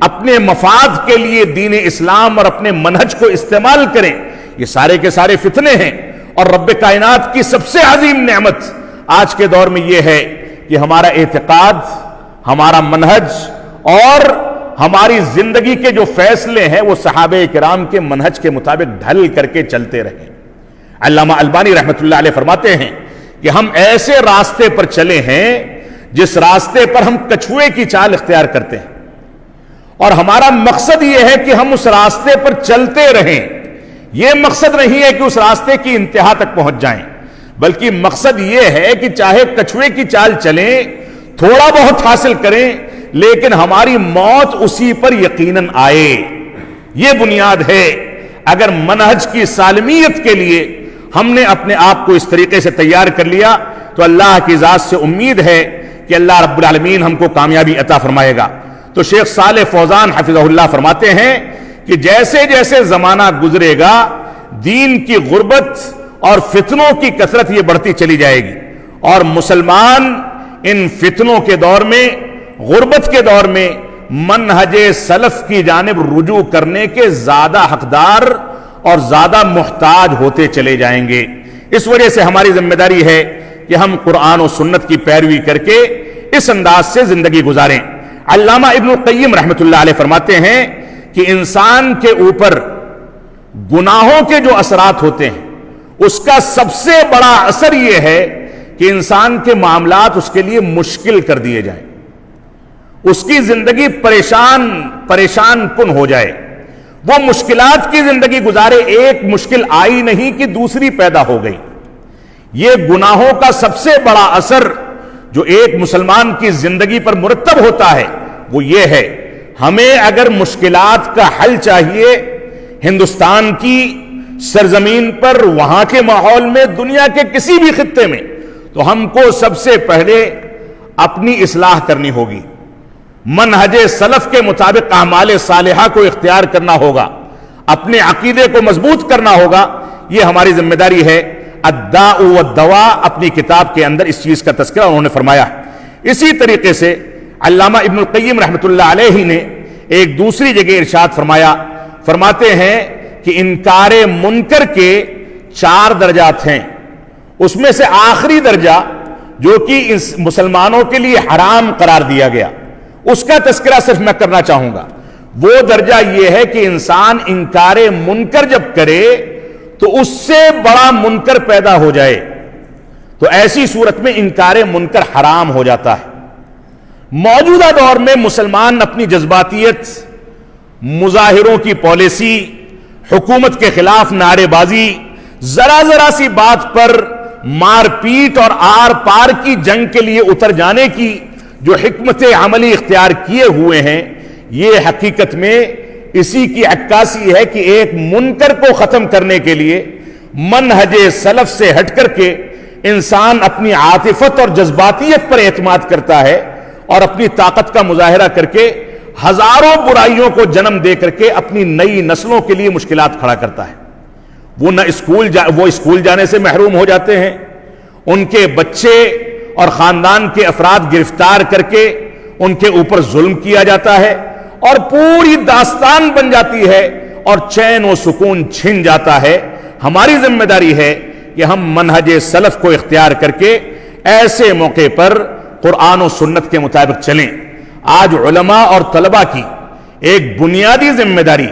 Speaker 3: اپنے مفاد کے لیے دین اسلام اور اپنے منہج کو استعمال کریں. یہ سارے کے سارے فتنے ہیں. اور رب کائنات کی سب سے عظیم نعمت آج کے دور میں یہ ہے کہ ہمارا اعتقاد, ہمارا منہج اور ہماری زندگی کے جو فیصلے ہیں وہ صحابہ کرام کے منہج کے مطابق ڈھل کر کے چلتے رہیں. علامہ البانی رحمۃ اللہ علیہ فرماتے ہیں کہ ہم ایسے راستے پر چلے ہیں جس راستے پر ہم کچھوے کی چال اختیار کرتے ہیں, اور ہمارا مقصد یہ ہے کہ ہم اس راستے پر چلتے رہیں. یہ مقصد نہیں ہے کہ اس راستے کی انتہا تک پہنچ جائیں, بلکہ مقصد یہ ہے کہ چاہے کچھوے کی چال چلیں, تھوڑا بہت حاصل کریں, لیکن ہماری موت اسی پر یقیناً آئے. یہ بنیاد ہے. اگر منہج کی سالمیت کے لیے ہم نے اپنے آپ کو اس طریقے سے تیار کر لیا تو اللہ کی ذات سے امید ہے کہ اللہ رب العالمین ہم کو کامیابی عطا فرمائے گا. تو شیخ صالح فوزان حفظہ اللہ فرماتے ہیں کہ جیسے جیسے زمانہ گزرے گا دین کی غربت اور فتنوں کی کثرت یہ بڑھتی چلی جائے گی، اور مسلمان ان فتنوں کے دور میں، غربت کے دور میں منہج سلف کی جانب رجوع کرنے کے زیادہ حقدار اور زیادہ محتاج ہوتے چلے جائیں گے. اس وجہ سے ہماری ذمہ داری ہے کہ ہم قرآن و سنت کی پیروی کر کے اس انداز سے زندگی گزاریں. علامہ ابن القیم رحمۃ اللہ علیہ فرماتے ہیں کہ انسان کے اوپر گناہوں کے جو اثرات ہوتے ہیں اس کا سب سے بڑا اثر یہ ہے کہ انسان کے معاملات اس کے لیے مشکل کر دیے جائیں، اس کی زندگی پریشان کن ہو جائے، وہ مشکلات کی زندگی گزارے. ایک مشکل آئی نہیں کہ دوسری پیدا ہو گئی. یہ گناہوں کا سب سے بڑا اثر جو ایک مسلمان کی زندگی پر مرتب ہوتا ہے وہ یہ ہے، ہمیں اگر مشکلات کا حل چاہیے ہندوستان کی سرزمین پر، وہاں کے ماحول میں، دنیا کے کسی بھی خطے میں، تو ہم کو سب سے پہلے اپنی اصلاح کرنی ہوگی، منہج سلف کے مطابق اعمال صالحہ کو اختیار کرنا ہوگا، اپنے عقیدے کو مضبوط کرنا ہوگا. یہ ہماری ذمہ داری ہے. الداء والدواء اپنی کتاب کے اندر اس چیز کا تذکرہ انہوں نے فرمایا. اسی طریقے سے علامہ ابن القیم رحمۃ اللہ علیہ نے ایک دوسری جگہ ارشاد فرماتے ہیں کہ انکار منکر کے 4 درجات ہیں. اس میں سے آخری درجہ جو کہ اس مسلمانوں کے لیے حرام قرار دیا گیا، اس کا تذکرہ صرف میں کرنا چاہوں گا. وہ درجہ یہ ہے کہ انسان انکار منکر جب کرے تو اس سے بڑا منکر پیدا ہو جائے تو ایسی صورت میں انکار منکر حرام ہو جاتا ہے. موجودہ دور میں مسلمان اپنی جذباتیت، مظاہروں کی پالیسی، حکومت کے خلاف نعرے بازی، ذرا سی بات پر مار پیٹ اور آر پار کی جنگ کے لیے اتر جانے کی جو حکمت عملی اختیار کیے ہوئے ہیں، یہ حقیقت میں اسی کی عکاسی ہے کہ ایک منکر کو ختم کرنے کے لیے منہج سلف سے ہٹ کر کے انسان اپنی عاطفت اور جذباتیت پر اعتماد کرتا ہے اور اپنی طاقت کا مظاہرہ کر کے ہزاروں برائیوں کو جنم دے کر کے اپنی نئی نسلوں کے لیے مشکلات کھڑا کرتا ہے. وہ اسکول جانے سے محروم ہو جاتے ہیں، ان کے بچے اور خاندان کے افراد گرفتار کر کے ان کے اوپر ظلم کیا جاتا ہے اور پوری داستان بن جاتی ہے اور چین و سکون چھن جاتا ہے. ہماری ذمہ داری ہے کہ ہم منہج سلف کو اختیار کر کے ایسے موقع پر قرآن و سنت کے مطابق چلیں. آج علماء اور طلباء کی ایک بنیادی ذمہ داری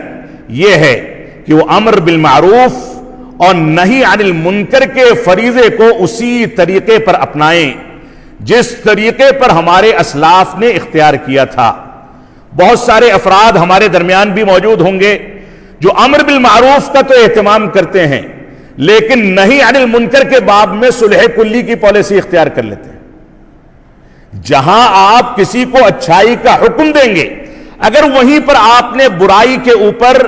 Speaker 3: یہ ہے کہ وہ امر بالمعروف اور نہی عن المنکر کے فریضے کو اسی طریقے پر اپنائیں جس طریقے پر ہمارے اسلاف نے اختیار کیا تھا. بہت سارے افراد ہمارے درمیان بھی موجود ہوں گے جو امر بالمعروف کا تو اہتمام کرتے ہیں لیکن نہی عن المنکر کے باب میں صلح کلی کی پالیسی اختیار کر لیتے ہیں. جہاں آپ کسی کو اچھائی کا حکم دیں گے، اگر وہیں پر آپ نے برائی کے اوپر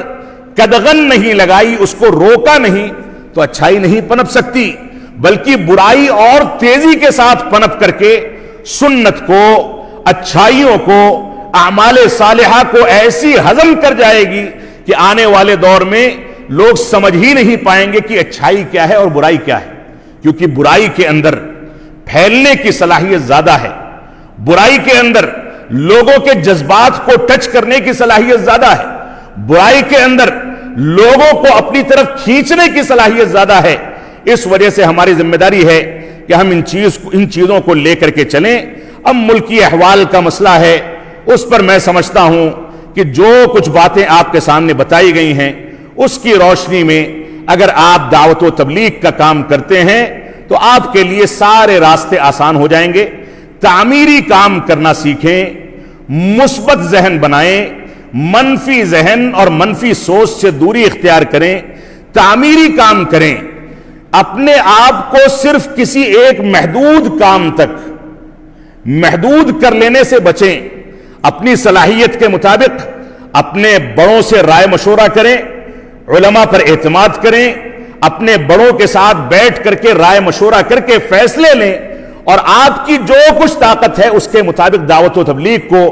Speaker 3: قدغن نہیں لگائی، اس کو روکا نہیں، تو اچھائی نہیں پنپ سکتی، بلکہ برائی اور تیزی کے ساتھ پنپ کر کے سنت کو، اچھائیوں کو، اعمال صالحہ کو ایسی ہضم کر جائے گی کہ آنے والے دور میں لوگ سمجھ ہی نہیں پائیں گے کہ اچھائی کیا ہے اور برائی کیا ہے. کیونکہ برائی کے اندر پھیلنے کی صلاحیت زیادہ ہے، برائی کے اندر لوگوں کے جذبات کو ٹچ کرنے کی صلاحیت زیادہ ہے، برائی کے اندر لوگوں کو اپنی طرف کھینچنے کی صلاحیت زیادہ ہے. اس وجہ سے ہماری ذمہ داری ہے کہ ہم ان چیزوں کو لے کر کے چلیں. اب ملکی احوال کا مسئلہ ہے، اس پر میں سمجھتا ہوں کہ جو کچھ باتیں آپ کے سامنے بتائی گئی ہیں اس کی روشنی میں اگر آپ دعوت و تبلیغ کا کام کرتے ہیں تو آپ کے لیے سارے راستے آسان ہو جائیں گے. تعمیری کام کرنا سیکھیں، مثبت ذہن بنائیں، منفی ذہن اور منفی سوچ سے دوری اختیار کریں، تعمیری کام کریں. اپنے آپ کو صرف کسی ایک محدود کام تک محدود کر لینے سے بچیں. اپنی صلاحیت کے مطابق اپنے بڑوں سے رائے مشورہ کریں، علماء پر اعتماد کریں، اپنے بڑوں کے ساتھ بیٹھ کر کے رائے مشورہ کر کے فیصلے لیں، اور آپ کی جو کچھ طاقت ہے اس کے مطابق دعوت و تبلیغ کو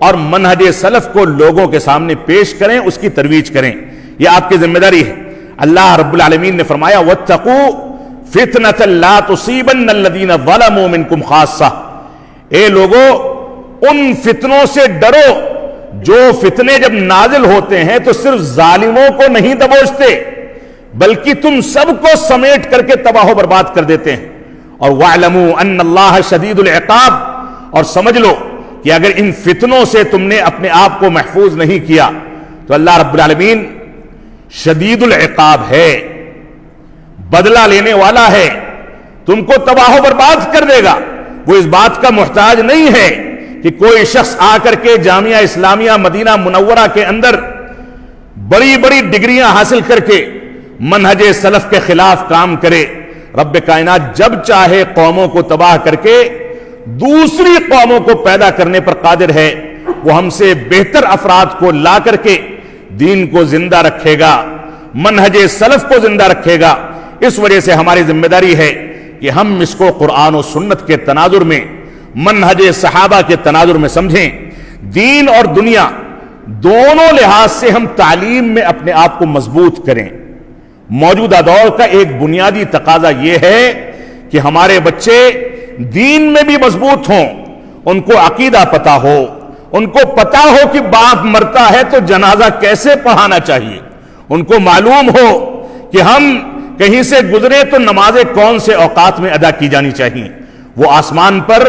Speaker 3: اور منہج سلف کو لوگوں کے سامنے پیش کریں، اس کی ترویج کریں. یہ آپ کی ذمہ داری ہے. اللہ رب العالمین نے فرمایا وَاتَّقُوا فِتْنَةً لَا تُصِيبَنَّ الَّذِينَ ظَلَمُوا مِنْكُمْ خَاصَّةً. اے لوگو ان فتنوں سے ڈرو جو فتنے جب نازل ہوتے ہیں تو صرف ظالموں کو نہیں دبوچتے بلکہ تم سب کو سمیٹ کر کے تباہ و برباد کر دیتے ہیں. اور وَاعْلَمُوا أَنَّ اللَّهَ شَدِيدُ الْعِقَابِ، اور سمجھ لو کہ اگر ان فتنوں سے تم نے اپنے آپ کو محفوظ نہیں کیا تو اللہ رب العالمین شدید العقاب ہے، بدلہ لینے والا ہے، تم کو تباہ و برباد کر دے گا. وہ اس بات کا محتاج نہیں ہے کہ کوئی شخص آ کر کے جامعہ اسلامیہ مدینہ منورہ کے اندر بڑی بڑی ڈگریاں حاصل کر کے منہج سلف کے خلاف کام کرے. رب کائنات جب چاہے قوموں کو تباہ کر کے دوسری قوموں کو پیدا کرنے پر قادر ہے. وہ ہم سے بہتر افراد کو لا کر کے دین کو زندہ رکھے گا، منہج سلف کو زندہ رکھے گا. اس وجہ سے ہماری ذمہ داری ہے کہ ہم اس کو قرآن و سنت کے تناظر میں، منہج صحابہ کے تناظر میں سمجھیں. دین اور دنیا دونوں لحاظ سے ہم تعلیم میں اپنے آپ کو مضبوط کریں. موجودہ دور کا ایک بنیادی تقاضا یہ ہے کہ ہمارے بچے دین میں بھی مضبوط ہوں، ان کو عقیدہ پتہ ہو، ان کو پتہ ہو کہ باپ مرتا ہے تو جنازہ کیسے پڑھانا چاہیے، ان کو معلوم ہو کہ ہم کہیں سے گزرے تو نمازیں کون سے اوقات میں ادا کی جانی چاہیے. وہ آسمان پر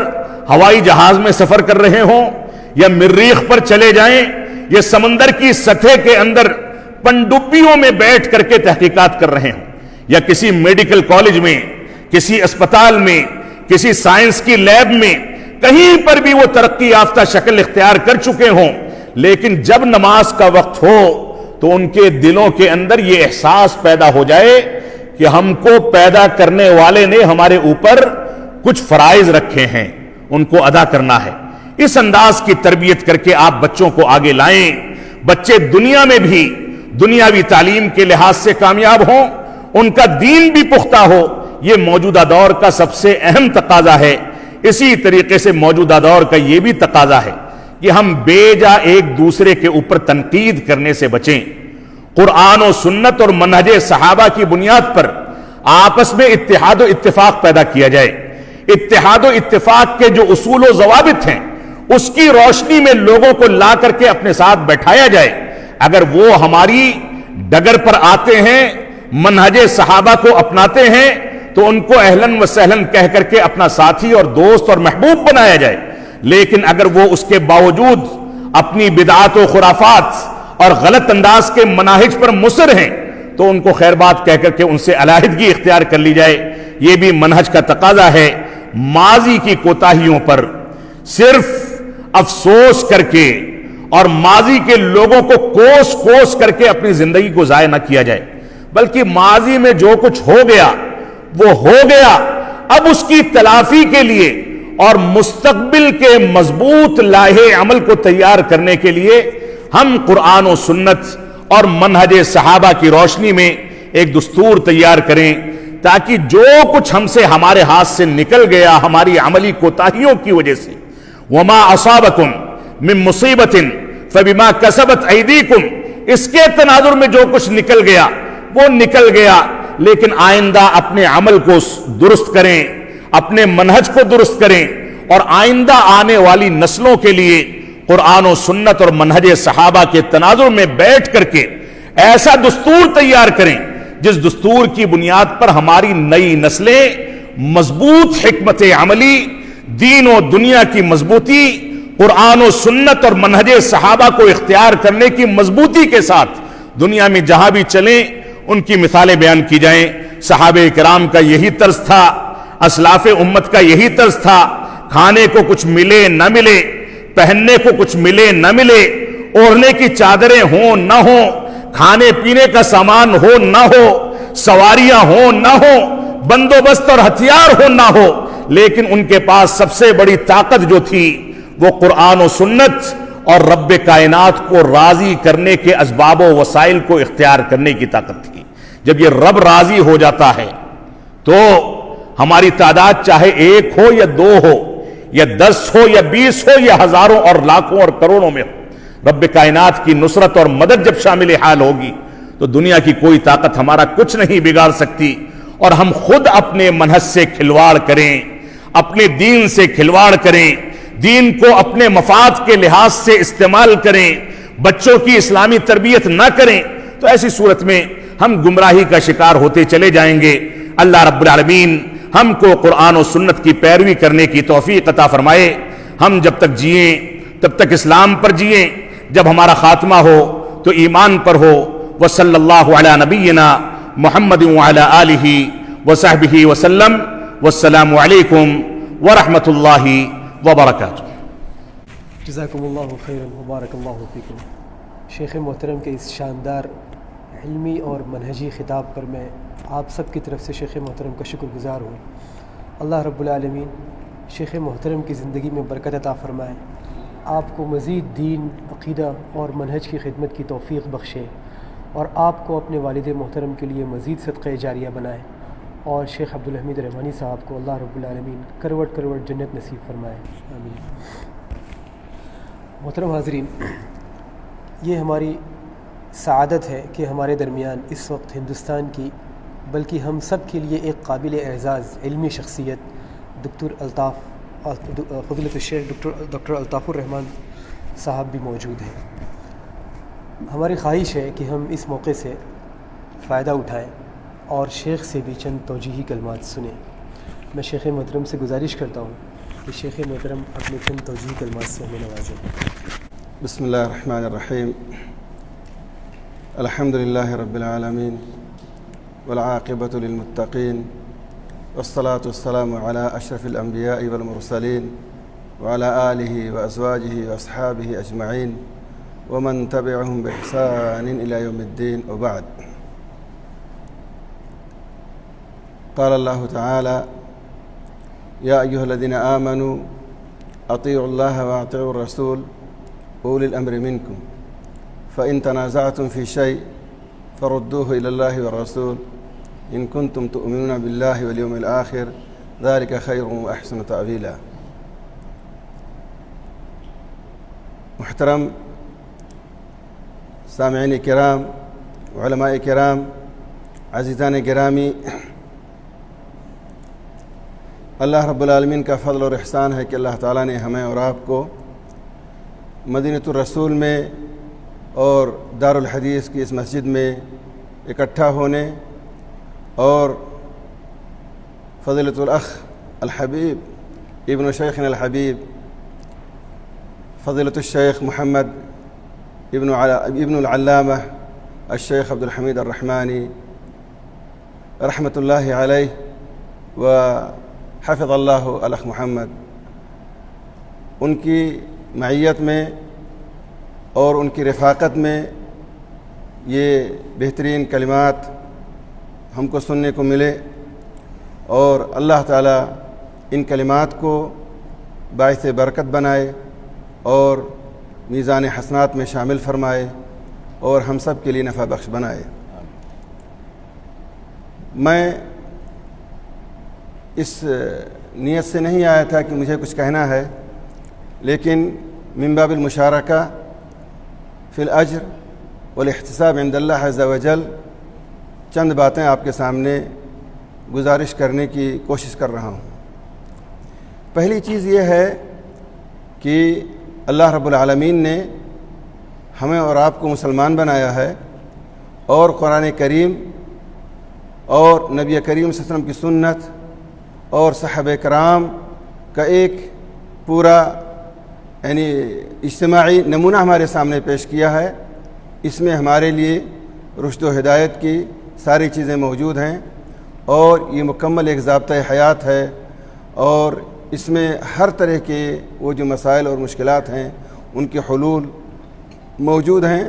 Speaker 3: ہوائی جہاز میں سفر کر رہے ہوں یا مریخ پر چلے جائیں، یہ سمندر کی سطح کے اندر پنڈبیوں میں بیٹھ کر کے تحقیقات کر رہے ہوں، یا کسی میڈیکل کالج میں، کسی اسپتال میں، کسی سائنس کی لیب میں، کہیں پر بھی وہ ترقی یافتہ شکل اختیار کر چکے ہوں، لیکن جب نماز کا وقت ہو تو ان کے دلوں کے اندر یہ احساس پیدا ہو جائے کہ ہم کو پیدا کرنے والے نے ہمارے اوپر کچھ فرائض رکھے ہیں، ان کو ادا کرنا ہے. اس انداز کی تربیت کر کے آپ بچوں کو آگے لائیں. بچے دنیا میں بھی دنیاوی تعلیم کے لحاظ سے کامیاب ہوں، ان کا دین بھی پختہ ہو. یہ موجودہ دور کا سب سے اہم تقاضا ہے. اسی طریقے سے موجودہ دور کا یہ بھی تقاضا ہے کہ ہم بے جا ایک دوسرے کے اوپر تنقید کرنے سے بچیں. قرآن و سنت اور منہج صحابہ کی بنیاد پر آپس میں اتحاد و اتفاق پیدا کیا جائے. اتحاد و اتفاق کے جو اصول و ضوابط ہیں اس کی روشنی میں لوگوں کو لا کر کے اپنے ساتھ بیٹھایا جائے. اگر وہ ہماری ڈگر پر آتے ہیں، منہج صحابہ کو اپناتے ہیں، تو ان کو اہلاً و سہلاً کہہ کر کے اپنا ساتھی اور دوست اور محبوب بنایا جائے. لیکن اگر وہ اس کے باوجود اپنی بدعات و خرافات اور غلط انداز کے مناہج پر مصر ہیں تو ان کو خیر بات کہہ کر کے ان سے علیحدگی اختیار کر لی جائے. یہ بھی منہج کا تقاضا ہے. ماضی کی کوتاہیوں پر صرف افسوس کر کے اور ماضی کے لوگوں کو کوس کوس کر کے اپنی زندگی کو ضائع نہ کیا جائے، بلکہ ماضی میں جو کچھ ہو گیا وہ ہو گیا. اب اس کی تلافی کے لیے اور مستقبل کے مضبوط لائحہ عمل کو تیار کرنے کے لیے ہم قرآن و سنت اور منہج صحابہ کی روشنی میں ایک دستور تیار کریں، تاکہ جو کچھ ہم سے ہمارے ہاتھ سے نکل گیا ہماری عملی کوتاہیوں کی وجہ سے، وما اصابکم من مصیبت فبما کسبت ایدیکم، اس کے تناظر میں جو کچھ نکل گیا وہ نکل گیا. لیکن آئندہ اپنے عمل کو درست کریں، اپنے منہج کو درست کریں، اور آئندہ آنے والی نسلوں کے لیے قرآن و سنت اور منہج صحابہ کے تناظر میں بیٹھ کر کے ایسا دستور تیار کریں جس دستور کی بنیاد پر ہماری نئی نسلیں مضبوط حکمت عملی، دین و دنیا کی مضبوطی، قرآن و سنت اور منہج صحابہ کو اختیار کرنے کی مضبوطی کے ساتھ دنیا میں جہاں بھی چلیں ان کی مثالیں بیان کی جائیں. صحابہ کرام کا یہی طرز تھا، اسلاف امت کا یہی طرز تھا. کھانے کو کچھ ملے نہ ملے، پہننے کو کچھ ملے نہ ملے، اوڑھنے کی چادریں ہوں نہ ہوں، کھانے پینے کا سامان ہو نہ ہو، سواریاں ہوں نہ ہو، بندوبست اور ہتھیار ہو نہ ہو، لیکن ان کے پاس سب سے بڑی طاقت جو تھی وہ قرآن و سنت اور رب کائنات کو راضی کرنے کے اسباب و وسائل کو اختیار کرنے کی طاقت تھی۔ جب یہ رب راضی ہو جاتا ہے تو ہماری تعداد چاہے 1 ہو یا 2 ہو یا 10 ہو یا 20 ہو یا ہزاروں اور لاکھوں اور کروڑوں میں ہو، رب کائنات کی نصرت اور مدد جب شامل حال ہوگی تو دنیا کی کوئی طاقت ہمارا کچھ نہیں بگاڑ سکتی، اور ہم خود اپنے منہج سے کھلواڑ کریں، اپنے دین سے کھلواڑ کریں، دین کو اپنے مفاد کے لحاظ سے استعمال کریں، بچوں کی اسلامی تربیت نہ کریں، تو ایسی صورت میں ہم گمراہی کا شکار ہوتے چلے جائیں گے۔ اللہ رب العالمین ہم کو قرآن و سنت کی پیروی کرنے کی توفیق عطا فرمائے۔ ہم جب تک جئیں تب تک اسلام پر جئیں، جب ہمارا خاتمہ ہو تو ایمان پر ہو۔ وصلی اللہ علی نبینا محمد وعلی آلہ وصحبہ وسلم، والسلام علیکم ورحمۃ اللہ وبرکاتہ۔
Speaker 1: جزاکم اللہ خیرا وبارک اللہ فیکم۔ شیخ محترم کے اس شاندار علمی اور منہجی خطاب پر میں آپ سب کی طرف سے شیخ محترم کا شکر گزار ہوں۔ اللہ رب العالمین شیخ محترم کی زندگی میں برکت عطا فرمائے، آپ کو مزید دین، عقیدہ اور منہج کی خدمت کی توفیق بخشے، اور آپ کو اپنے والد محترم کے لیے مزید صدقہ جاریہ بنائے، اور شیخ عبدالحمید رحمانی صاحب کو اللہ رب العالمین کروڑ کروڑ جنت نصیب فرمائے، آمین۔ محترم حاضرین، یہ ہماری سعادت ہے کہ ہمارے درمیان اس وقت ہندوستان کی بلکہ ہم سب کے لیے ایک قابل اعزاز علمی شخصیت فضیلت الشیخ ڈاکٹر الطاف الرحمان صاحب بھی موجود ہیں۔ ہماری خواہش ہے کہ ہم اس موقع سے فائدہ اٹھائیں اور شیخ سے بھی چند توجیہی کلمات سنیں۔ میں شیخ محترم سے گزارش کرتا ہوں کہ شیخ محترم اپنے چند توجیہی کلمات سے ہمیں نوازیں۔
Speaker 4: بسم اللہ الرحمن الرحیم، الحمد للہ رب العالمین والعاقبۃ للمتقین، والصلاة والسلام علی اشرف الانبیاء والمرسلین وعلی آلہ وازواجہ واصحابہ اجمعین ومن تبعهم بإحسان إلى يوم الدين، وبعد۔ قال الله تعالى: يا أيها الذين آمنوا أطيعوا الله وأطيعوا الرسول أولي الأمر منكم فإن تنازعتم في شيء فردوه إلى الله والرسول إن كنتم تؤمنون بالله واليوم الآخر ذلك خير وأحسن تأويلا۔ محترم سامعین کرام، علماء کرام، عزیزان گرامی، اللہ رب العالمین کا فضل اور احسان ہے کہ اللہ تعالیٰ نے ہمیں اور آپ کو مدینۃ الرسول میں اور دارالحدیث کی اس مسجد میں اکٹھا ہونے اور فضیلۃ الاخ الحبیب ابن شیخنا الحبیب فضیلۃ الشیخ محمد ابن العلامہ الشیخ عبدالحمید الرحمانی رحمۃ اللہ علیہ و حفظ اللہ الاخ محمد، ان کی معیت میں اور ان کی رفاقت میں یہ بہترین کلمات ہم کو سننے کو ملے، اور اللہ تعالیٰ ان کلمات کو باعث برکت بنائے اور میزان حسنات میں شامل فرمائے اور ہم سب کے لیے نفع بخش بنائے۔ میں اس نیت سے نہیں آیا تھا کہ مجھے کچھ کہنا ہے، لیکن من باب المشارکہ فی الاجر والاحتساب عند اللہ عز وجل چند باتیں آپ کے سامنے گزارش کرنے کی کوشش کر رہا ہوں۔ پہلی چیز یہ ہے کہ اللہ رب العالمین نے ہمیں اور آپ کو مسلمان بنایا ہے، اور قرآن کریم اور نبی کریم صلی اللہ علیہ وسلم کی سنت اور صحابہ کرام کا ایک پورا اجتماعی نمونہ ہمارے سامنے پیش کیا ہے۔ اس میں ہمارے لیے رشد و ہدایت کی ساری چیزیں موجود ہیں، اور یہ مکمل ایک ضابطۂ حیات ہے، اور اس میں ہر طرح کے وہ جو مسائل اور مشکلات ہیں ان کے حلول موجود ہیں۔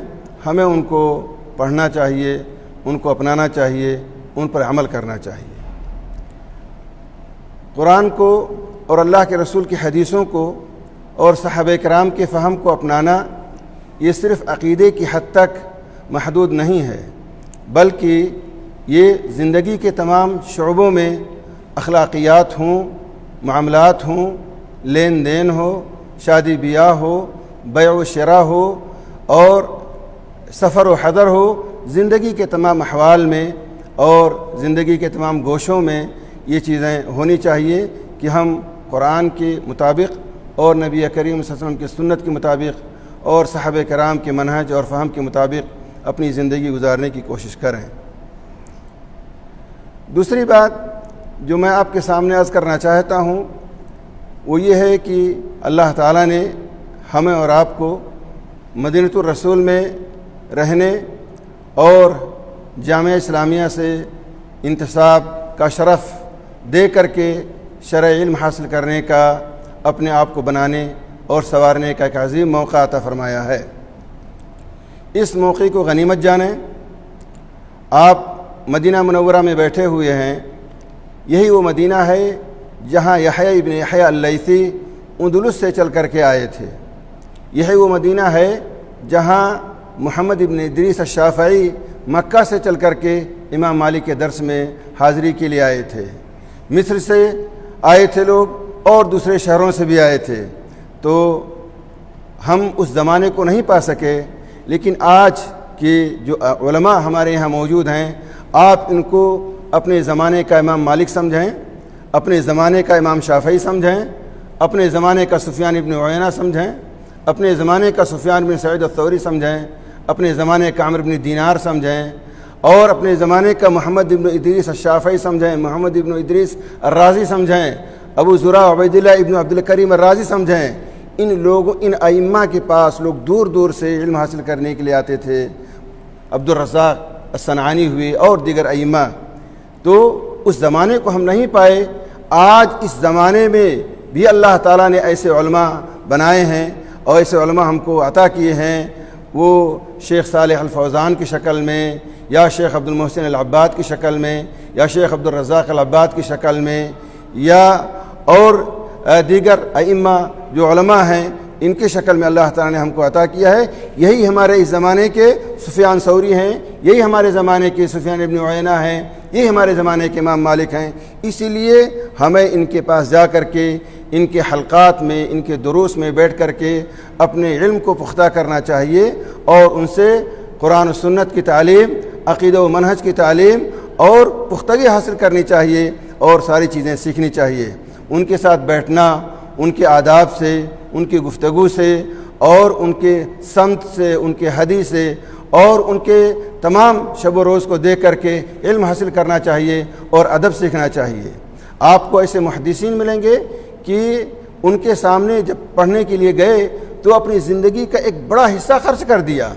Speaker 4: ہمیں ان کو پڑھنا چاہیے، ان کو اپنانا چاہیے، ان پر عمل کرنا چاہیے۔ قرآن کو اور اللہ کے رسول کی حدیثوں کو اور صحابہ کرام کے فہم کو اپنانا یہ صرف عقیدے کی حد تک محدود نہیں ہے، بلکہ یہ زندگی کے تمام شعبوں میں اخلاقیات ہوں، معاملات ہوں، لین دین ہو، شادی بیاہ ہو، بیع و شراء ہو اور سفر و حضر ہو، زندگی کے تمام احوال میں اور زندگی کے تمام گوشوں میں یہ چیزیں ہونی چاہیے کہ ہم قرآن کے مطابق اور نبی کریم صلی اللہ علیہ وسلم کی سنت کے مطابق اور صحابہ کرام کے منہج اور فہم کے مطابق اپنی زندگی گزارنے کی کوشش کریں۔ دوسری بات جو میں آپ کے سامنے عرض کرنا چاہتا ہوں وہ یہ ہے کہ اللہ تعالیٰ نے ہمیں اور آپ کو مدینۃ الرسول میں رہنے اور جامعہ اسلامیہ سے انتساب کا شرف دے کر کے شرعی علم حاصل کرنے کا، اپنے آپ کو بنانے اور سنوارنے کا ایک عظیم موقع عطا فرمایا ہے۔ اس موقع کو غنیمت جانیں۔ آپ مدینہ منورہ میں بیٹھے ہوئے ہیں، یہی وہ مدینہ ہے جہاں یحییٰ ابن یحییٰ اللیثی اندلس سے چل کر کے آئے تھے۔ یہی وہ مدینہ ہے جہاں محمد ابن ادریس الشافعی مکہ سے چل کر کے امام مالک کے درس میں حاضری کے لیے آئے تھے۔ مصر سے آئے تھے لوگ اور دوسرے شہروں سے بھی آئے تھے، تو ہم اس زمانے کو نہیں پا سکے، لیکن آج کے جو علماء ہمارے یہاں موجود ہیں، آپ ان کو اپنے زمانے کا امام مالک سمجھیں، اپنے زمانے کا امام شافعی سمجھیں، اپنے زمانے کا سفیان ابن عیینہ سمجھیں، اپنے زمانے کا سفیان بن سعید الثوری سمجھیں، اپنے زمانے کا عمرو بن دینار سمجھیں، اور اپنے زمانے کا محمد ابن ادریس الشافعی سمجھیں، محمد ابن ادریس الرازی سمجھیں، ابو زرع عبیداللہ ابن عبد الکریم الرازی سمجھیں۔ ان لوگوں، ان ائمہ کے پاس لوگ دور دور سے علم حاصل کرنے کے لیے آتے تھے، عبد الرزاق الصنعانی ہوئے اور دیگر ائمہ۔ تو اس زمانے کو ہم نہیں پائے، آج اس زمانے میں بھی اللہ تعالیٰ نے ایسے علماء بنائے ہیں اور ایسے علماء ہم کو عطا کیے ہیں، وہ شیخ صالح الفوزان کی شکل میں، یا شیخ عبد المحسن العباد کی شکل میں، یا شیخ عبد الرزاق العباد کی شکل میں، یا اور دیگر ائمہ جو علماء ہیں ان کی شکل میں اللہ تعالیٰ نے ہم کو عطا کیا ہے۔ یہی ہمارے اس زمانے کے سفیان ثوری ہیں، یہی ہمارے زمانے کے سفیان ابن عیینہ ہیں، یہی ہمارے زمانے کے امام مالک ہیں۔ اسی لیے ہمیں ان کے پاس جا کر کے، ان کے حلقات میں، ان کے دروس میں بیٹھ کر کے اپنے علم کو پختہ کرنا چاہیے اور ان سے قرآن و سنت کی تعلیم، عقیدہ و منہج کی تعلیم اور پختگی حاصل کرنی چاہیے اور ساری چیزیں سیکھنی چاہیے۔ ان کے ساتھ بیٹھنا، ان کے آداب سے، ان کی گفتگو سے اور ان کے سمت سے، ان کے حدیث سے اور ان کے تمام شب و روز کو دیکھ کر کے علم حاصل کرنا چاہیے اور ادب سیکھنا چاہیے۔ آپ کو ایسے محدثین ملیں گے کہ ان کے سامنے جب پڑھنے کے لیے گئے تو اپنی زندگی کا ایک بڑا حصہ خرچ کر دیا۔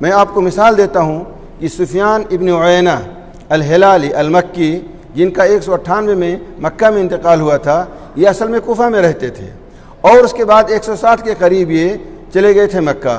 Speaker 4: میں آپ کو مثال دیتا ہوں کہ سفیان ابن عیینہ الہلالی المکی، جن کا 198 میں مکہ میں انتقال ہوا تھا، یہ اصل میں کوفہ میں رہتے تھے اور اس کے بعد 160 کے قریب یہ چلے گئے تھے مکہ۔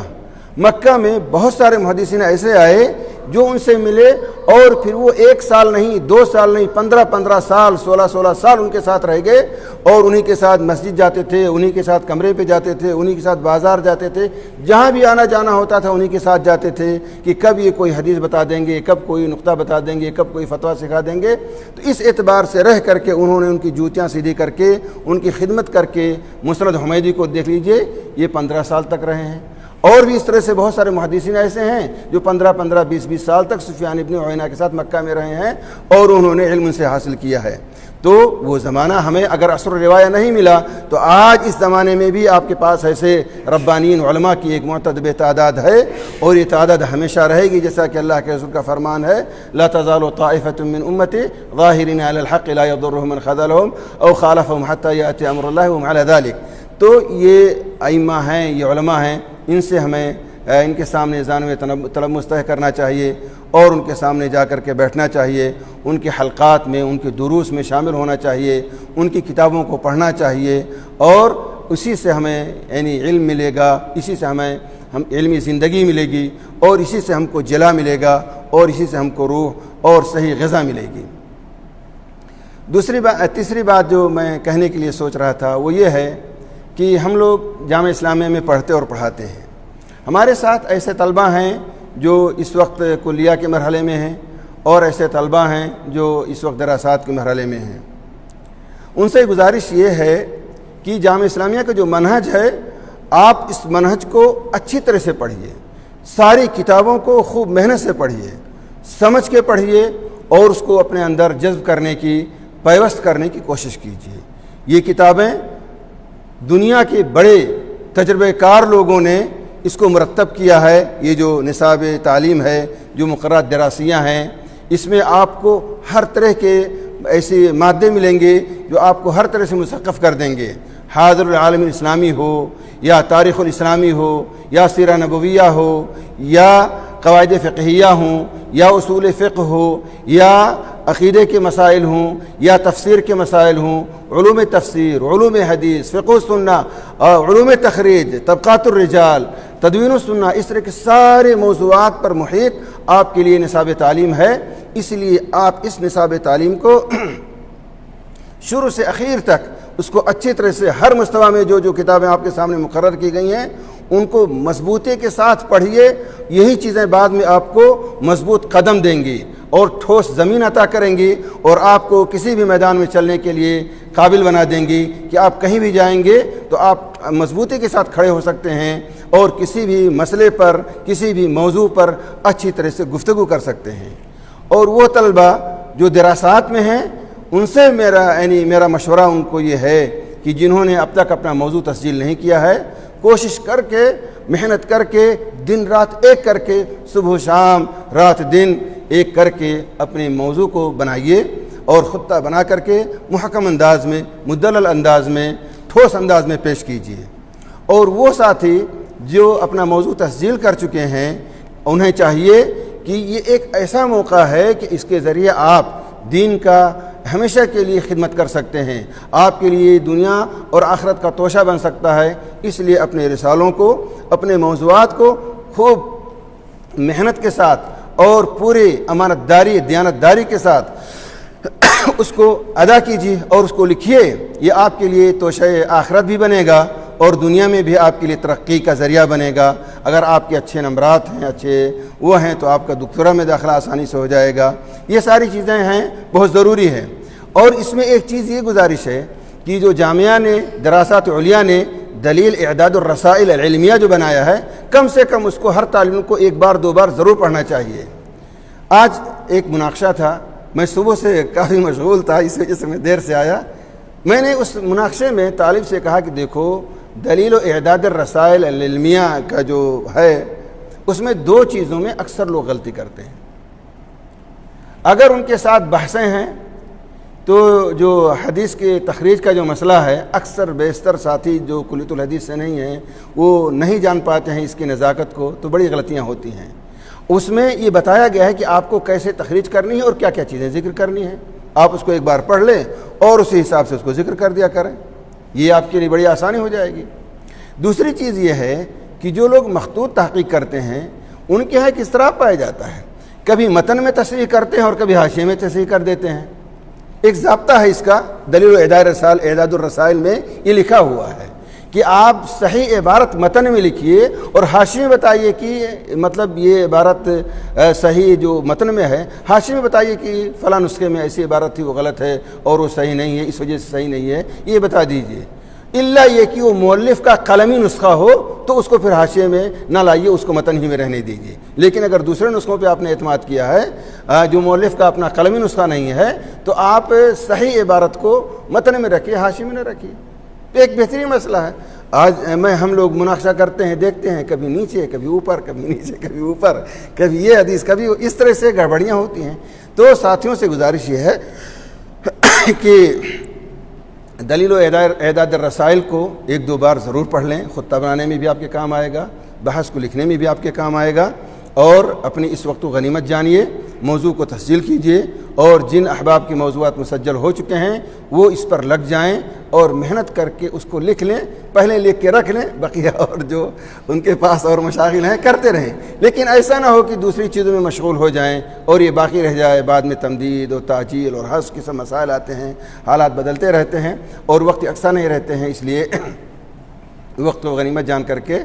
Speaker 4: مکہ میں بہت سارے محدثین ایسے آئے جو ان سے ملے اور پھر وہ 1 سال نہیں، 2 سال نہیں، 15 سال، 16 سال ان کے ساتھ رہ گئے اور انہی کے ساتھ مسجد جاتے تھے، انہی کے ساتھ کمرے پہ جاتے تھے، انہی کے ساتھ بازار جاتے تھے، جہاں بھی آنا جانا ہوتا تھا انہی کے ساتھ جاتے تھے کہ کب یہ کوئی حدیث بتا دیں گے، کب کوئی نقطہ بتا دیں گے، کب کوئی فتویٰ سکھا دیں گے۔ تو اس اعتبار سے رہ کر کے انہوں نے ان کی جوتیاں سیدھی کر کے، ان کی خدمت کر کے، مسند حمیدی کو دیکھ لیجئے، یہ 15 سال تک رہے ہیں۔ اور بھی اس طرح سے بہت سارے محدثین ایسے ہیں جو 15 20 سال تک سفیان ابن عیینہ کے ساتھ مکہ میں رہے ہیں اور انہوں نے علم سے حاصل کیا ہے۔ تو وہ زمانہ ہمیں اگر اثر و روایہ نہیں ملا تو آج اس زمانے میں بھی آپ کے پاس ایسے ربانین علماء کی ایک معتدب تعداد ہے اور یہ تعداد ہمیشہ رہے گی، جیسا کہ اللہ کے رسول کا فرمان ہے، لا تزال طائفة من امتی ظاہرین علی الحق لا یضرهم من خذلهم او خالفهم حتى یأتی امر اللہ وهم علی ذلک۔ تو یہ ائمہ ہیں، یہ علماء ہیں، ان سے ہمیں ان کے سامنے ذانوِ طلب مستحق کرنا چاہیے اور ان کے سامنے جا کر کے بیٹھنا چاہیے، ان کے حلقات میں، ان کے دروس میں شامل ہونا چاہیے، ان کی کتابوں کو پڑھنا چاہیے اور اسی سے ہمیں یعنی علم ملے گا، اسی سے ہمیں علمی زندگی ملے گی اور اسی سے ہم کو جلا ملے گا اور اسی سے ہم کو روح اور صحیح غذا ملے گی۔ تیسری بات جو میں کہنے کے لیے سوچ رہا تھا وہ یہ ہے کہ ہم لوگ جامعہ اسلامیہ میں پڑھتے اور پڑھاتے ہیں. ہمارے ساتھ ایسے طلباء ہیں جو اس وقت کلیہ کے مرحلے میں ہیں اور ایسے طلباء ہیں جو اس وقت دراسات کے مرحلے میں ہیں. ان سے گزارش یہ ہے کہ جامعہ اسلامیہ کا جو منہج ہے آپ اس منہج کو اچھی طرح سے پڑھیے, ساری کتابوں کو خوب محنت سے پڑھیے, سمجھ کے پڑھیے اور اس کو اپنے اندر جذب کرنے کی, پیوست کرنے کی کوشش کیجیے. یہ کتابیں دنیا کے بڑے تجربہ کار لوگوں نے اس کو مرتب کیا ہے. یہ جو نصاب تعلیم ہے, جو مقررات دراسیہ ہیں, اس میں آپ کو ہر طرح کے ایسے مادے ملیں گے جو آپ کو ہر طرح سے مثقف کر دیں گے. حاضر العالم الاسلامی ہو یا تاریخ الاسلامی ہو یا سیرہ نبویہ ہو یا قواعد فقہیہ ہوں یا اصول فقہ ہو یا عقیدے کے مسائل ہوں یا تفسیر کے مسائل ہوں, علوم تفسیر, علوم حدیث, فقہ السنہ, علوم تخریج, طبقات الرجال, تدوین السنہ, اس طرح کے سارے موضوعات پر محیط آپ کے لیے نصاب تعلیم ہے. اس لیے آپ اس نصاب تعلیم کو شروع سے اخیر تک اس کو اچھی طرح سے ہر مستویٰ میں جو کتابیں آپ کے سامنے مقرر کی گئی ہیں ان کو مضبوطی کے ساتھ پڑھیے. یہی چیزیں بعد میں آپ کو مضبوط قدم دیں گی اور ٹھوس زمین عطا کریں گی اور آپ کو کسی بھی میدان میں چلنے کے لیے قابل بنا دیں گی کہ آپ کہیں بھی جائیں گے تو آپ مضبوطی کے ساتھ کھڑے ہو سکتے ہیں اور کسی بھی مسئلے پر, کسی بھی موضوع پر اچھی طرح سے گفتگو کر سکتے ہیں. اور وہ طلبہ جو دراسات میں ہیں ان سے میرا مشورہ ان کو یہ ہے کہ جنہوں نے اب تک اپنا موضوع تسجیل نہیں کیا ہے, کوشش کر کے, محنت کر کے, دن رات ایک کر کے, صبح و شام, رات دن ایک کر کے اپنے موضوع کو بنائیے اور خطہ بنا کر کے محکم انداز میں, مدلل انداز میں, ٹھوس انداز میں پیش کیجیے. اور وہ ساتھی جو اپنا موضوع تسجیل کر چکے ہیں انہیں چاہیے کہ یہ ایک ایسا موقع ہے کہ اس کے ذریعے آپ دین کا ہمیشہ کے لیے خدمت کر سکتے ہیں, آپ کے لیے دنیا اور آخرت کا توشہ بن سکتا ہے. اس لیے اپنے رسالوں کو, اپنے موضوعات کو خوب محنت کے ساتھ اور پورے امانت داری, دیانت داری کے ساتھ اس کو ادا کیجیے اور اس کو لکھیے. یہ آپ کے لیے توشہ آخرت بھی بنے گا اور دنیا میں بھی آپ کے لیے ترقی کا ذریعہ بنے گا. اگر آپ کے اچھے نمبرات ہیں, اچھے وہ ہیں, تو آپ کا دکتورا میں داخلہ آسانی سے ہو جائے گا. یہ ساری چیزیں ہیں, بہت ضروری ہے. اور اس میں ایک چیز یہ گزارش ہے کہ جو جامعہ نے, دراسات علیہ نے دلیل اعداد الرسائل العلمیہ جو بنایا ہے, کم سے کم اس کو ہر طالب کو ایک بار دو بار ضرور پڑھنا چاہیے. آج ایک مناقشہ تھا, میں صبح سے کافی مشغول تھا, اس وجہ سے میں دیر سے آیا. میں نے اس مناقشے میں طالب سے کہا کہ دیکھو دلیل و اعداد الرسائل العلمیہ کا جو ہے اس میں دو چیزوں میں اکثر لوگ غلطی کرتے ہیں. اگر ان کے ساتھ بحثیں ہیں تو جو حدیث کے تخریج کا جو مسئلہ ہے, اکثر بیشتر ساتھی جو کلیۃ الحدیث سے نہیں ہیں وہ نہیں جان پاتے ہیں اس کی نزاکت کو, تو بڑی غلطیاں ہوتی ہیں. اس میں یہ بتایا گیا ہے کہ آپ کو کیسے تخریج کرنی ہے اور کیا کیا چیزیں ذکر کرنی ہے. آپ اس کو ایک بار پڑھ لیں اور اسی حساب سے اس کو ذکر کر دیا کریں, یہ آپ کے لیے بڑی آسانی ہو جائے گی. دوسری چیز یہ ہے کہ جو لوگ مخطوط تحقیق کرتے ہیں ان کے یہاں کس طرح پایا جاتا ہے, کبھی متن میں تصحیح کرتے ہیں اور کبھی حاشیے میں تصحیح کر دیتے ہیں. ایک ضابطہ ہے اس کا, دلیل و اعداد الرسائل میں یہ لکھا ہوا ہے کہ آپ صحیح عبارت متن میں لکھیے اور حاشیے میں بتائیے کہ مطلب یہ عبارت صحیح جو متن میں ہے, حاشیے میں بتائیے کہ فلاں نسخے میں ایسی عبارت تھی وہ غلط ہے اور وہ صحیح نہیں ہے, اس وجہ سے صحیح نہیں ہے, یہ بتا دیجیے. الا یہ کہ وہ مؤلف کا قلمی نسخہ ہو تو اس کو پھر حاشیے میں نہ لائیے, اس کو متن ہی میں رہنے دیجیے. لیکن اگر دوسرے نسخوں پہ آپ نے اعتماد کیا ہے جو مؤلف کا اپنا قلمی نسخہ نہیں ہے تو آپ صحیح عبارت کو متن میں رکھیے, حاشیے میں نہ رکھیے. ایک بہترین مسئلہ ہے. آج ہم لوگ مناقشہ کرتے ہیں, دیکھتے ہیں کبھی نیچے کبھی اوپر, کبھی نیچے کبھی اوپر, کبھی یہ حدیث کبھی اس طرح سے گڑبڑیاں ہوتی ہیں. تو ساتھیوں سے گزارش یہ ہے کہ دلیل و اعداد الرسائل کو ایک دو بار ضرور پڑھ لیں. خطہ بنانے میں بھی آپ کے کام آئے گا, بحث کو لکھنے میں بھی آپ کے کام آئے گا. اور اپنی اس وقت غنیمت جانیے, موضوع کو تسجیل کیجیے اور جن احباب کی موضوعات مسجل ہو چکے ہیں وہ اس پر لگ جائیں اور محنت کر کے اس کو لکھ لیں. پہلے لکھ کے رکھ لیں, بقیہ اور جو ان کے پاس اور مشاغل ہیں کرتے رہیں. لیکن ایسا نہ ہو کہ دوسری چیزوں میں مشغول ہو جائیں اور یہ باقی رہ جائے. بعد میں تمدید اور تعجیل اور حذف کے سب مسائل آتے ہیں, حالات بدلتے رہتے ہیں اور وقت یکساں نہیں رہتے ہیں. اس لیے وقت کو غنیمت جان کر کے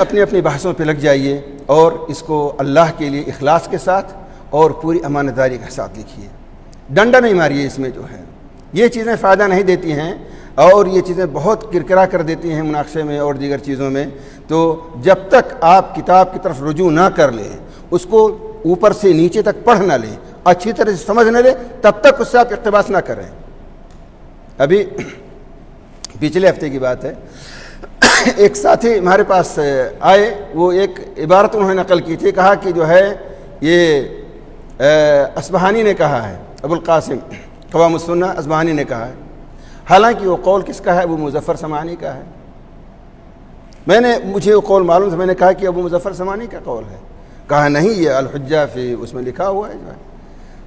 Speaker 4: اپنی اپنی بحثوں پہ لگ جائیے اور اس کو اللہ کے لیے اخلاص کے ساتھ اور پوری امانت داری کے ساتھ لکھیے. ڈنڈا نہیں ماریے اس میں جو ہے. یہ چیزیں فائدہ نہیں دیتی ہیں اور یہ چیزیں بہت کرکرا کر دیتی ہیں مناقشے میں اور دیگر چیزوں میں. تو جب تک آپ کتاب کی طرف رجوع نہ کر لیں, اس کو اوپر سے نیچے تک پڑھ نہ لیں, اچھی طرح سے سمجھ نہ لیں, تب تک اس سے آپ اقتباس نہ کریں. ابھی پچھلے ہفتے کی بات ہے, ایک ساتھی ہمارے پاس آئے, وہ ایک عبارت انہوں نے نقل کی تھی. کہا کہ جو ہے یہ اصبہانی نے کہا ہے, ابو القاسم قوام السنہ اصبہانی نے کہا ہے. حالانکہ وہ قول کس کا ہے؟ ابو مظفر سمعانی کا ہے. مجھے وہ قول معلوم تھا, میں نے کہا کہ ابو مظفر سمعانی کا قول ہے. کہا نہیں, یہ الحجہ فی اس میں لکھا ہوا ہے جو ہے.